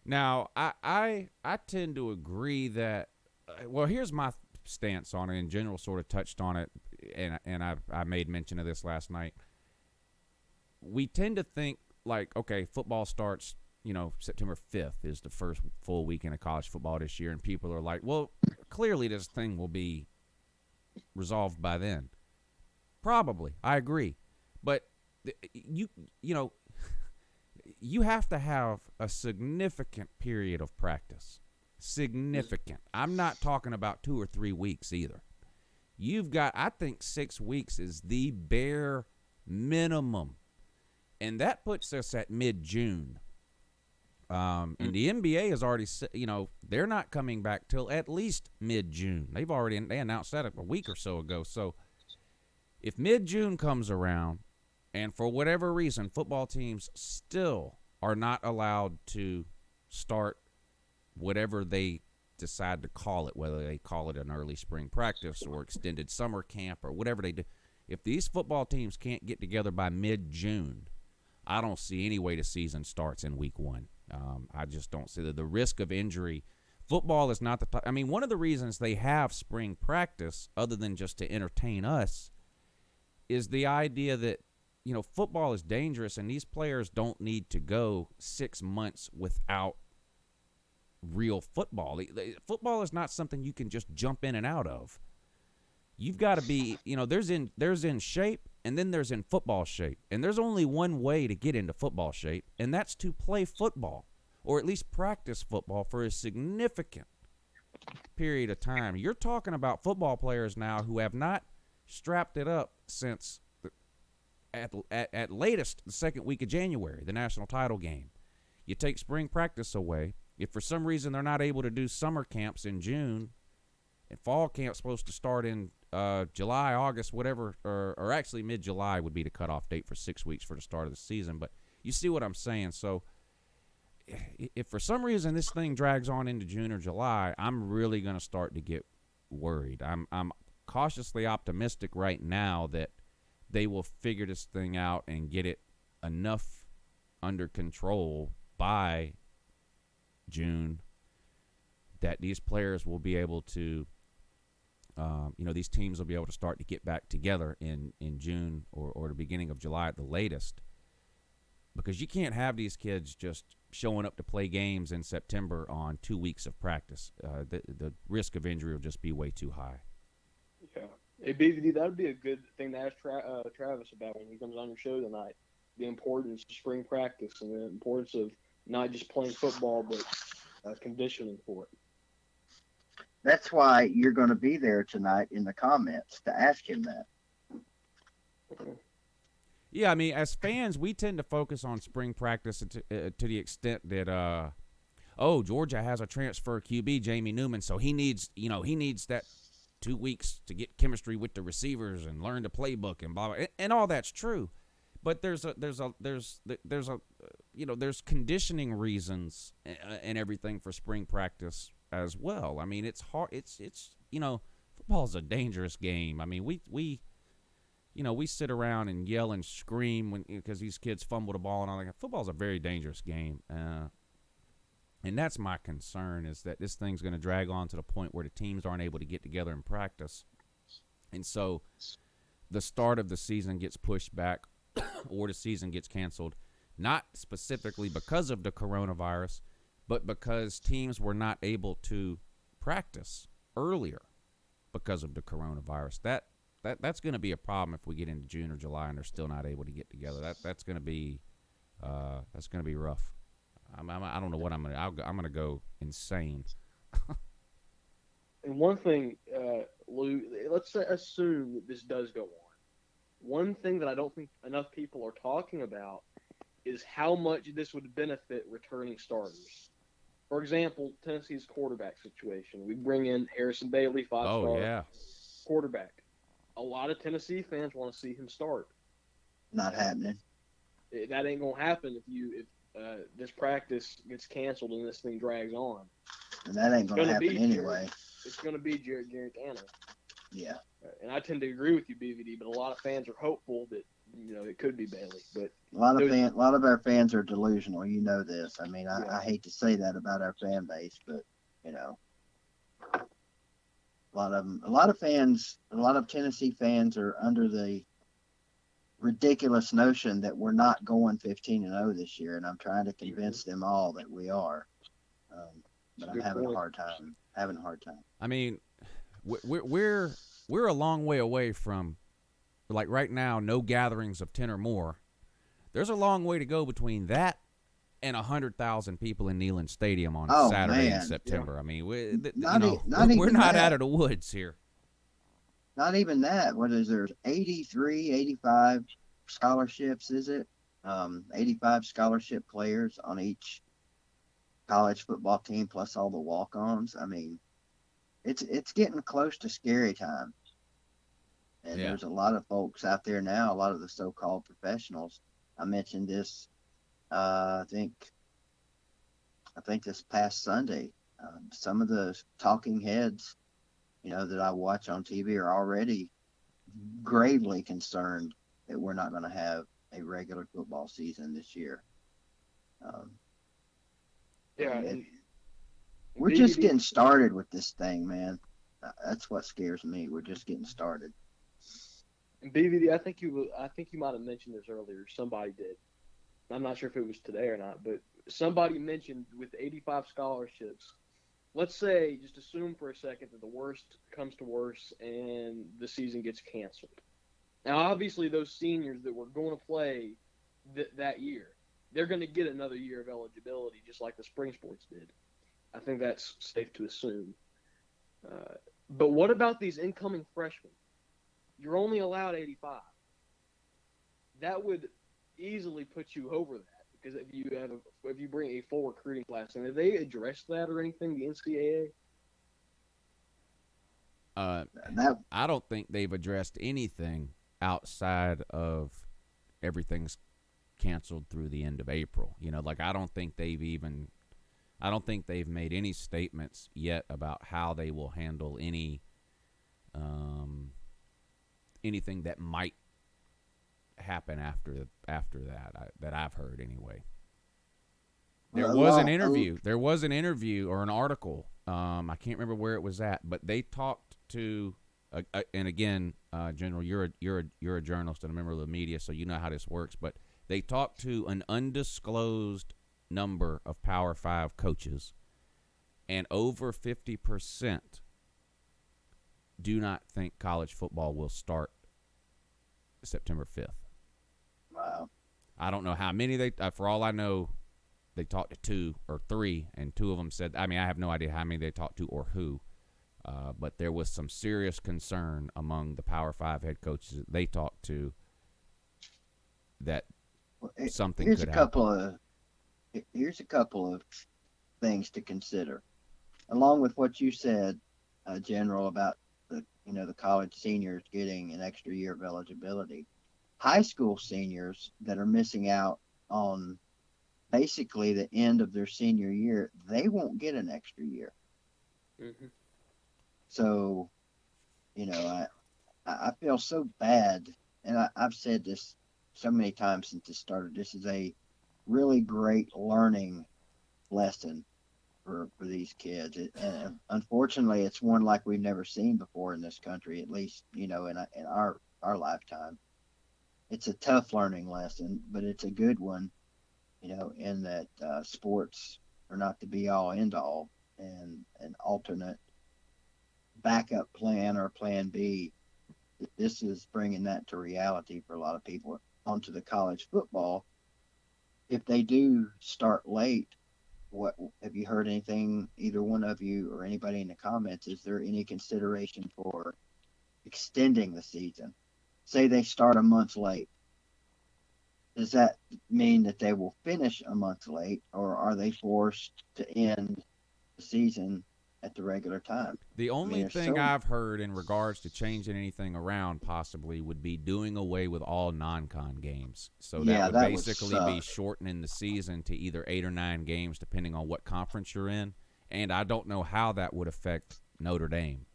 Now, I tend to agree that, well, here's my stance on it. In general, sort of touched on it, and I made mention of this last night. We tend to think, like, okay, football starts, September 5th is the first full weekend of college football this year, and people are like, well, clearly this thing will be resolved by then. Probably, I agree, but you have to have a significant period of practice. Significant. I'm not talking about 2 or 3 weeks either. You've got, I think 6 weeks is the bare minimum, and that puts us at mid-June. And the NBA has already said, they're not coming back till at least mid-June. They announced that a week or so ago. So if mid-June comes around, and for whatever reason, football teams still are not allowed to start whatever they decide to call it, whether they call it an early spring practice or extended summer camp or whatever they do, if these football teams can't get together by mid-June, I don't see any way the season starts in week 1. I just don't see the risk of injury Football is not the – I mean, one of the reasons they have spring practice, other than just to entertain us, is the idea that, football is dangerous, and these players don't need to go 6 months without real football. Football is not something you can just jump in and out of. You've got to be, there's in shape, and then there's in football shape. And there's only one way to get into football shape, and that's to play football, or at least practice football for a significant period of time. You're talking about football players now who have not strapped it up since at latest the second week of January, the national title game. You take spring practice away. If for some reason they're not able to do summer camps in June, and fall camp's supposed to start in July, August, whatever, or actually mid-July would be the cutoff date for 6 weeks for the start of the season. But you see what I'm saying. So if for some reason this thing drags on into June or July, I'm really going to start to get worried. I'm cautiously optimistic right now that they will figure this thing out and get it enough under control by June that these players will be able to, these teams will be able to start to get back together in June or the beginning of July at the latest. Because you can't have these kids just showing up to play games in September on 2 weeks of practice. The risk of injury will just be way too high. Yeah. Hey, BVD, that would be a good thing to ask Travis about when he comes on your show tonight. The importance of spring practice and the importance of not just playing football, but conditioning for it. That's why you're going to be there tonight in the comments to ask him that. Yeah, I mean, as fans, we tend to focus on spring practice to the extent that, Georgia has a transfer QB, Jamie Newman, so he needs that 2 weeks to get chemistry with the receivers and learn the playbook and blah blah, and all that's true. But there's conditioning reasons and everything for spring practice as well. I mean, it's hard. It's football's a dangerous game. I mean, we sit around and yell and scream because these kids fumble the ball and all that. Football's a very dangerous game, and that's my concern, is that this thing's going to drag on to the point where the teams aren't able to get together and practice, and so the start of the season gets pushed back or the season gets canceled, not specifically because of the coronavirus, but because teams were not able to practice earlier because of the coronavirus. That's going to be a problem if we get into June or July and they're still not able to get together. That's going to be rough. I don't know what I'm going to go insane. And one thing, Lou, let's assume that this does go on. One thing that I don't think enough people are talking about is how much this would benefit returning starters. For example, Tennessee's quarterback situation. We bring in Harrison Bailey, five-star quarterback. A lot of Tennessee fans want to see him start. Not happening. That ain't gonna happen if this practice gets canceled and this thing drags on. And that ain't gonna happen anyway. It's gonna be Jared Garantano. Yeah. And I tend to agree with you, BVD, but a lot of fans are hopeful that it could be Bailey. But a lot of our fans are delusional. You know this. I mean, I hate to say that about our fan base, but a lot of Tennessee fans are under the ridiculous notion that we're not going 15-0 this year, and I'm trying to convince them all that we are. But I'm having a hard time. I mean, we're a long way away from, like right now, no gatherings of 10 or more. There's a long way to go between that and 100,000 people in Neyland Stadium on Saturday in September. Yeah. I mean, we're not out of the woods here. Not even that. What is there? 83, 85 scholarships, is it? 85 scholarship players on each college football team, plus all the walk-ons. I mean, it's getting close to scary time. And there's a lot of folks out there now, a lot of the so-called professionals. I mentioned this, I think this past Sunday. Some of the talking heads, that I watch on TV are already gravely concerned that we're not going to have a regular football season this year. We're just getting started with this thing, man. That's what scares me. We're just getting started. BVD, I think you might have mentioned this earlier. Somebody did. I'm not sure if it was today or not, but somebody mentioned with 85 scholarships. Let's say, just assume for a second that the worst comes to worst and the season gets canceled. Now, obviously, those seniors that were going to play that year, they're going to get another year of eligibility, just like the spring sports did. I think that's safe to assume. But what about these incoming freshmen? You're only allowed 85. That would easily put you over that because if you bring a full recruiting class, and have they addressed that or anything? The NCAA. I don't think they've addressed anything outside of everything's canceled through the end of April. Like I don't think they've made any statements yet about how they will handle anything that might happen after that that I've heard anyway. There was an interview or an article. I can't remember where it was at, but they talked to and again, General, you're a journalist and a member of the media, so you know how this works. But they talked to an undisclosed number of Power 5 coaches, and over 50% do not think college football will start September 5th. Wow. I don't know how many for all I know, they talked to 2 or 3, and 2 of them said, I have no idea how many they talked to or who, but there was some serious concern among the Power 5 head coaches that they talked to that something could happen. Here's a couple of things to consider, along with what you said, General, about the college seniors getting an extra year of eligibility. High school seniors that are missing out on basically the end of their senior year, they won't get an extra year. Mm-hmm. So, I feel so bad, and I've said this so many times since it started. This is a really great learning lesson for these kids. And unfortunately, it's one like we've never seen before in this country, at least, in our lifetime. It's a tough learning lesson, but it's a good one, in that sports are not the be-all, end-all, and an alternate backup plan or plan B. This is bringing that to reality for a lot of people onto the college football. If they do start late, what have you heard anything, either one of you or anybody in the comments? Is there any consideration for extending the season? Say they start a month late. Does that mean that they will finish a month late, or are they forced to end the season at the regular time? The only thing I've heard in regards to changing anything around possibly would be doing away with all non-con games. So that would basically be shortening the season to either 8 or 9 games, depending on what conference you're in. And I don't know how that would affect Notre Dame.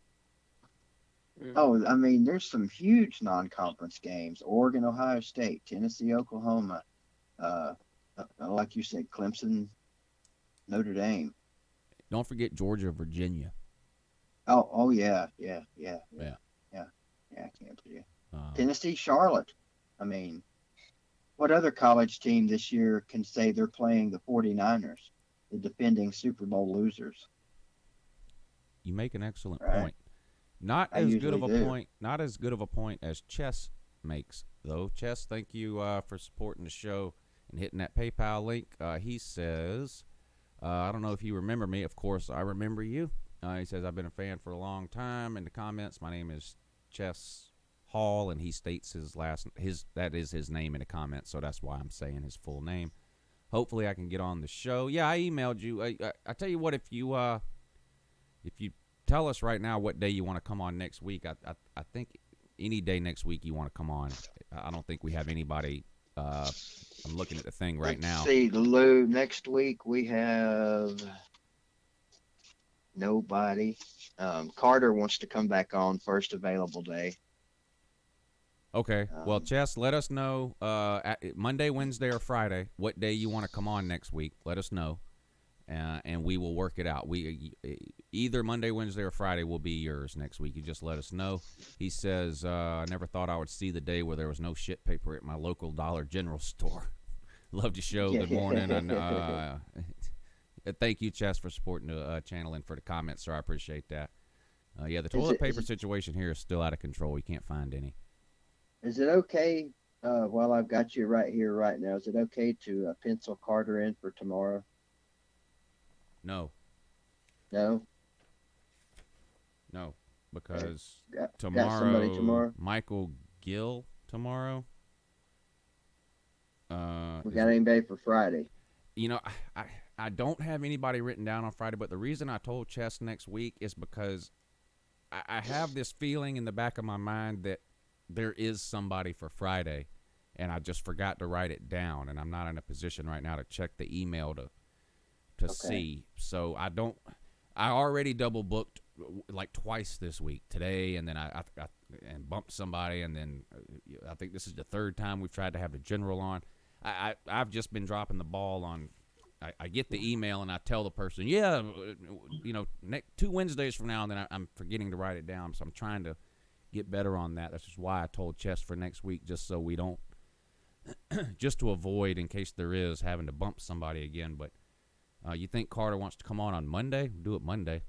Oh, there's some huge non-conference games: Oregon, Ohio State, Tennessee, Oklahoma. Like you said, Clemson, Notre Dame. Don't forget Georgia, Virginia. Oh yeah. I can't forget. Tennessee, Charlotte. What other college team this year can say they're playing the 49ers, the defending Super Bowl losers? You make an excellent point. Not as good of a point as Chess makes, though. Chess, thank you for supporting the show and hitting that PayPal link. He says, I don't know if you remember me. Of course, I remember you. He says, I've been a fan for a long time. In the comments, my name is Chess Hall, and he states that is his name in the comments, so that's why I'm saying his full name. Hopefully, I can get on the show. Yeah, I emailed you. I tell you what, if you tell us right now what day you want to come on next week, I think any day next week you want to come on. I don't think we have anybody. I'm looking at the thing right now. Let's see, Lou, next week we have nobody. Carter wants to come back on first available day. Okay. Well, Chess, let us know Monday, Wednesday, or Friday what day you want to come on next week. Let us know. and we will work it out. We either Monday, Wednesday, or Friday will be yours next week. You just let us know. He says, I never thought I would see the day where there was no shit paper at my local Dollar General store. Love your show. Good morning. And thank you, Chess, for supporting the channel and for the comments, sir. I appreciate that. The toilet paper situation here is still out of control. You can't find any. Is it okay, while I've got you right here right now, is it okay to pencil Carter in for tomorrow? No. No? No, because Got tomorrow, tomorrow? Michael Gill tomorrow. We got anybody for Friday? I don't have anybody written down on Friday, but the reason I told Chess next week is because I have this feeling in the back of my mind that there is somebody for Friday, and I just forgot to write it down, and I'm not in a position right now to check the email to see. So I already double booked like twice this week, today, and then I bumped somebody, and then I think this is the third time we've tried to have the general on. I've just been dropping the ball on. I get the email and I tell the person, 2 Wednesdays from now, and then I'm forgetting to write it down. So I'm trying to get better on that. That's just why I told Chess for next week, just so we don't, just to avoid, in case there is, having to bump somebody again. But you think Carter wants to come on Monday? Do it Monday.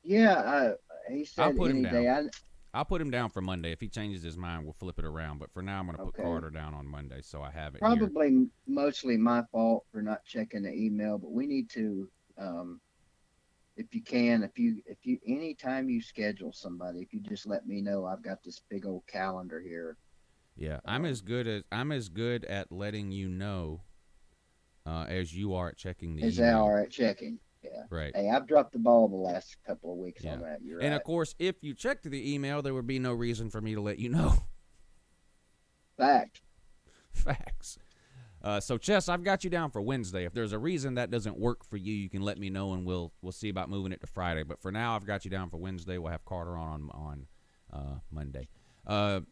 Yeah, he said any day. I'll put him down for Monday. If he changes his mind, we'll flip it around. But for now, I'm going to put Carter down on Monday, so I have it Probably here. Mostly my fault for not checking the email, but we need to, if you can, if you anytime you schedule somebody, if you just let me know. I've got this big old calendar here. Yeah, I'm as good at letting you know as you are at checking the email. As I are at checking. Yeah. Right. Hey, I've dropped the ball the last couple of weeks on that. You're right. And of course, if you checked the email, there would be no reason for me to let you know. Facts. So Chess, I've got you down for Wednesday. If there's a reason that doesn't work for you, you can let me know, and we'll see about moving it to Friday. But for now, I've got you down for Wednesday. We'll have Carter on Monday. I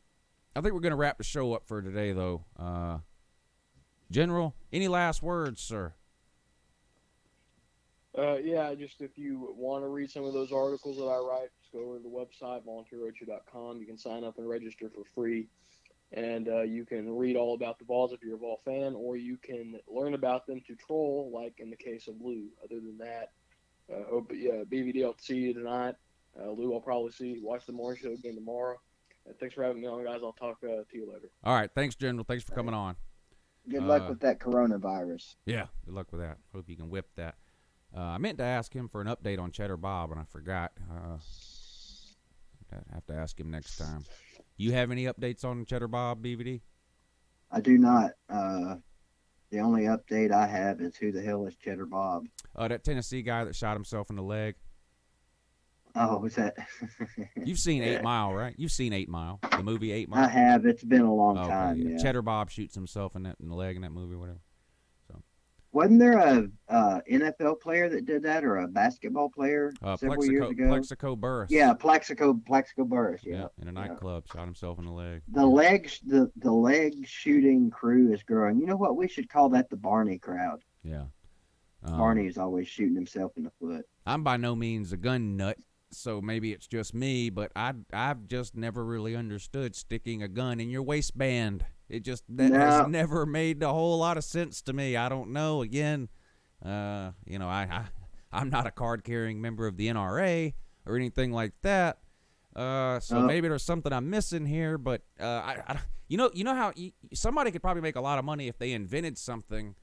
think we're going to wrap the show up for today, though. General, any last words, sir? Just if you want to read some of those articles that I write, just go over to the website, volunteerroadshow.com. You can sign up and register for free. And you can read all about the Vols if you're a Vol fan, or you can learn about them to troll, like in the case of Lou. Other than that, BVD, I'll see you tonight. Lou, I'll probably watch the morning show again tomorrow. Thanks for having me on, guys. I'll talk to you later. All right. Thanks, General. Thanks for coming on. Good luck with that coronavirus. Yeah, good luck with that. Hope you can whip that. I meant to ask him for an update on Cheddar Bob, and I forgot. I have to ask him next time. You have any updates on Cheddar Bob, BVD? I do not. The only update I have is who the hell is Cheddar Bob? That Tennessee guy that shot himself in the leg. Oh, was that? You've seen 8 Mile, right? You've seen 8 Mile, the movie 8 Mile. I have. It's been a long time. Yeah. Yeah. Cheddar Bob shoots himself in the leg in that movie, whatever. So. Wasn't there a NFL player that did that, or a basketball player several years ago? Plexico Burris. Yeah, Plexico Burris. Yeah, in a nightclub, shot himself in the leg. The leg shooting crew is growing. You know what? We should call that the Barney crowd. Yeah. Barney is always shooting himself in the foot. I'm by no means a gun nut, so maybe it's just me, but I've just never really understood sticking a gun in your waistband. Has never made a whole lot of sense to me. I don't know. Again, I'm not a card-carrying member of the NRA or anything like that. So maybe there's something I'm missing here. But you know how somebody could probably make a lot of money if they invented something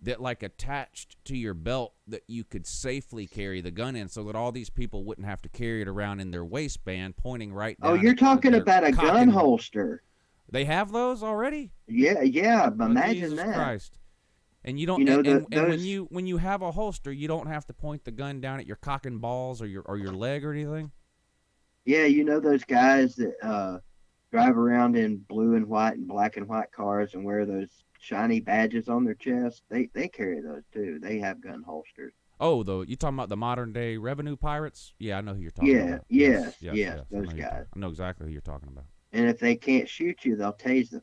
that like attached to your belt that you could safely carry the gun in, so that all these people wouldn't have to carry it around in their waistband, pointing right down. Oh, you're talking about a gun holster. They have those already? Yeah. Imagine Jesus that. Christ. And you don't. When you have a holster, you don't have to point the gun down at your cock and balls or your leg or anything. Yeah, you know those guys that drive around in blue and white and black and white cars and wear those shiny badges on their chest. They carry those too. They have gun holsters. Oh, you talking about the modern day revenue pirates? Yeah, I know who you're talking about. Yes, those guys. I know exactly who you're talking about. And if they can't shoot you, they'll tase the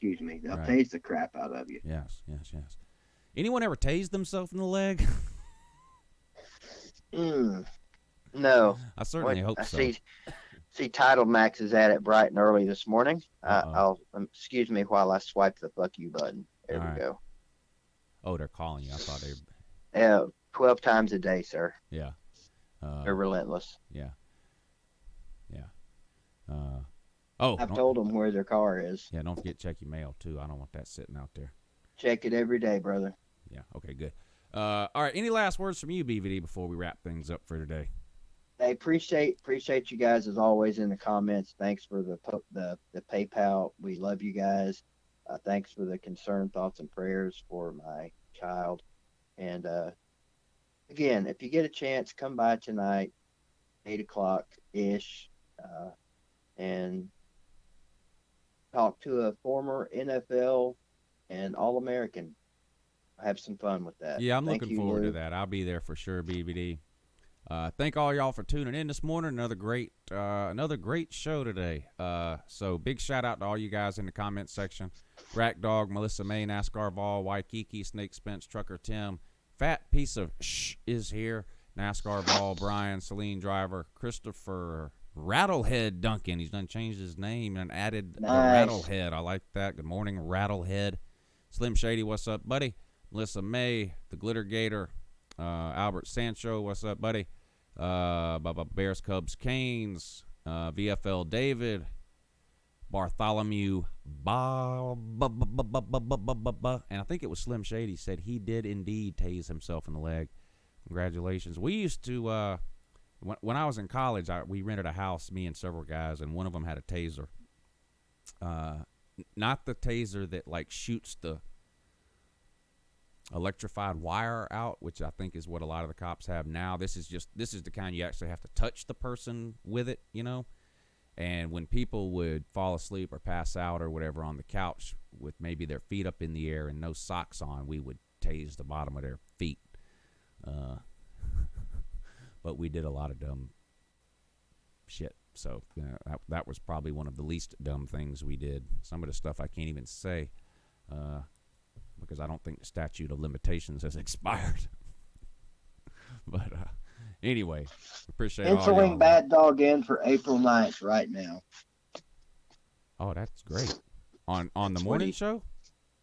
tase the crap out of you. Yes. Anyone ever tased themselves in the leg? No. I certainly hope I so. see Title Max is at it bright and early this morning. Uh-oh. I'll excuse me while I swipe the fuck you button. There All we right. go. Oh, they're calling you. I thought they. 12 times a day, sir. Yeah. They're relentless. Yeah. Oh. I've told them where their car is. Yeah. Don't forget to check your mail too. I don't want that sitting out there. Check it every day, brother. Yeah. Okay. Good. All right. Any last words from you, BVD, before we wrap things up for today? Hey, appreciate you guys as always in the comments. Thanks for the PayPal. We love you guys. Thanks for the concern, thoughts, and prayers for my child. And again, if you get a chance, come by tonight, 8:00 ish, and talk to a former NFL and All-American. Have some fun with that. Yeah, I'm Thank looking you, forward Lou. to that. I'll be there for sure, BVD. Thank all y'all for tuning in this morning. Another great show today. So big shout out to all you guys in the comments section. Rack Dog, Melissa May, NASCAR Vol, Waikiki, Snake Spence, Trucker Tim, Fat Piece of Shh is here. NASCAR Vol, Brian, Celine Driver, Christopher Rattlehead Duncan. He's done changed his name and added the Rattlehead. I like that. Good morning, Rattlehead. Slim Shady, what's up, buddy? Melissa May, the Glitter Gator, Albert Sancho, what's up, buddy? Bears, Cubs, Canes, VFL David, Bartholomew, and I think it was Slim Shady said he did indeed tase himself in the leg. Congratulations. We used to, when I was in college, we rented a house, me and several guys, and one of them had a taser. Not the taser that like shoots the electrified wire out, which I think is what a lot of the cops have now. This is the kind you actually have to touch the person with it, you know. And when people would fall asleep or pass out or whatever on the couch with maybe their feet up in the air and no socks on, we would tase the bottom of their feet. But we did a lot of dumb shit. So that was probably one of the least dumb things we did. Some of the stuff I can't even say. Because I don't think the statute of limitations has expired. But anyway, appreciate all y'all. Penciling Bad Dog in for April 9th right now. Oh, that's great. On the morning show?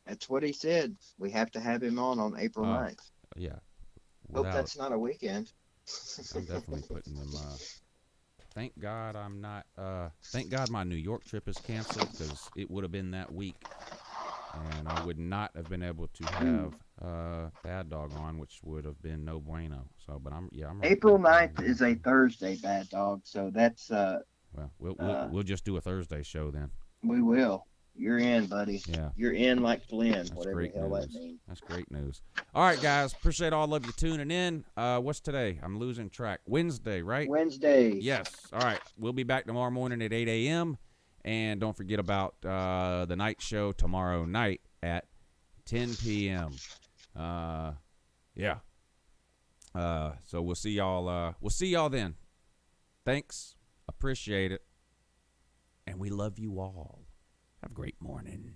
That's what he said. We have to have him on April 9th. Yeah. Hope that's not a weekend. I'm definitely putting them. Thank God I'm not. Thank God my New York trip is canceled because it would have been that week. And I would not have been able to have Bad Dog on, which would have been no bueno. So, but I'm April 9th is a Thursday, Bad Dog. So that's well, we'll just do a Thursday show then. We will. You're in, buddy. Yeah. You're in like Flynn. That's whatever great the hell news. that means. That's great news. All right, guys. Appreciate all of you tuning in. What's today? I'm losing track. Wednesday, right? Wednesday. Yes. All right. We'll be back tomorrow morning at 8 a.m. And don't forget about the night show tomorrow night at 10 p.m. Yeah. So we'll see y'all. We'll see y'all then. Thanks. Appreciate it. And we love you all. Have a great morning.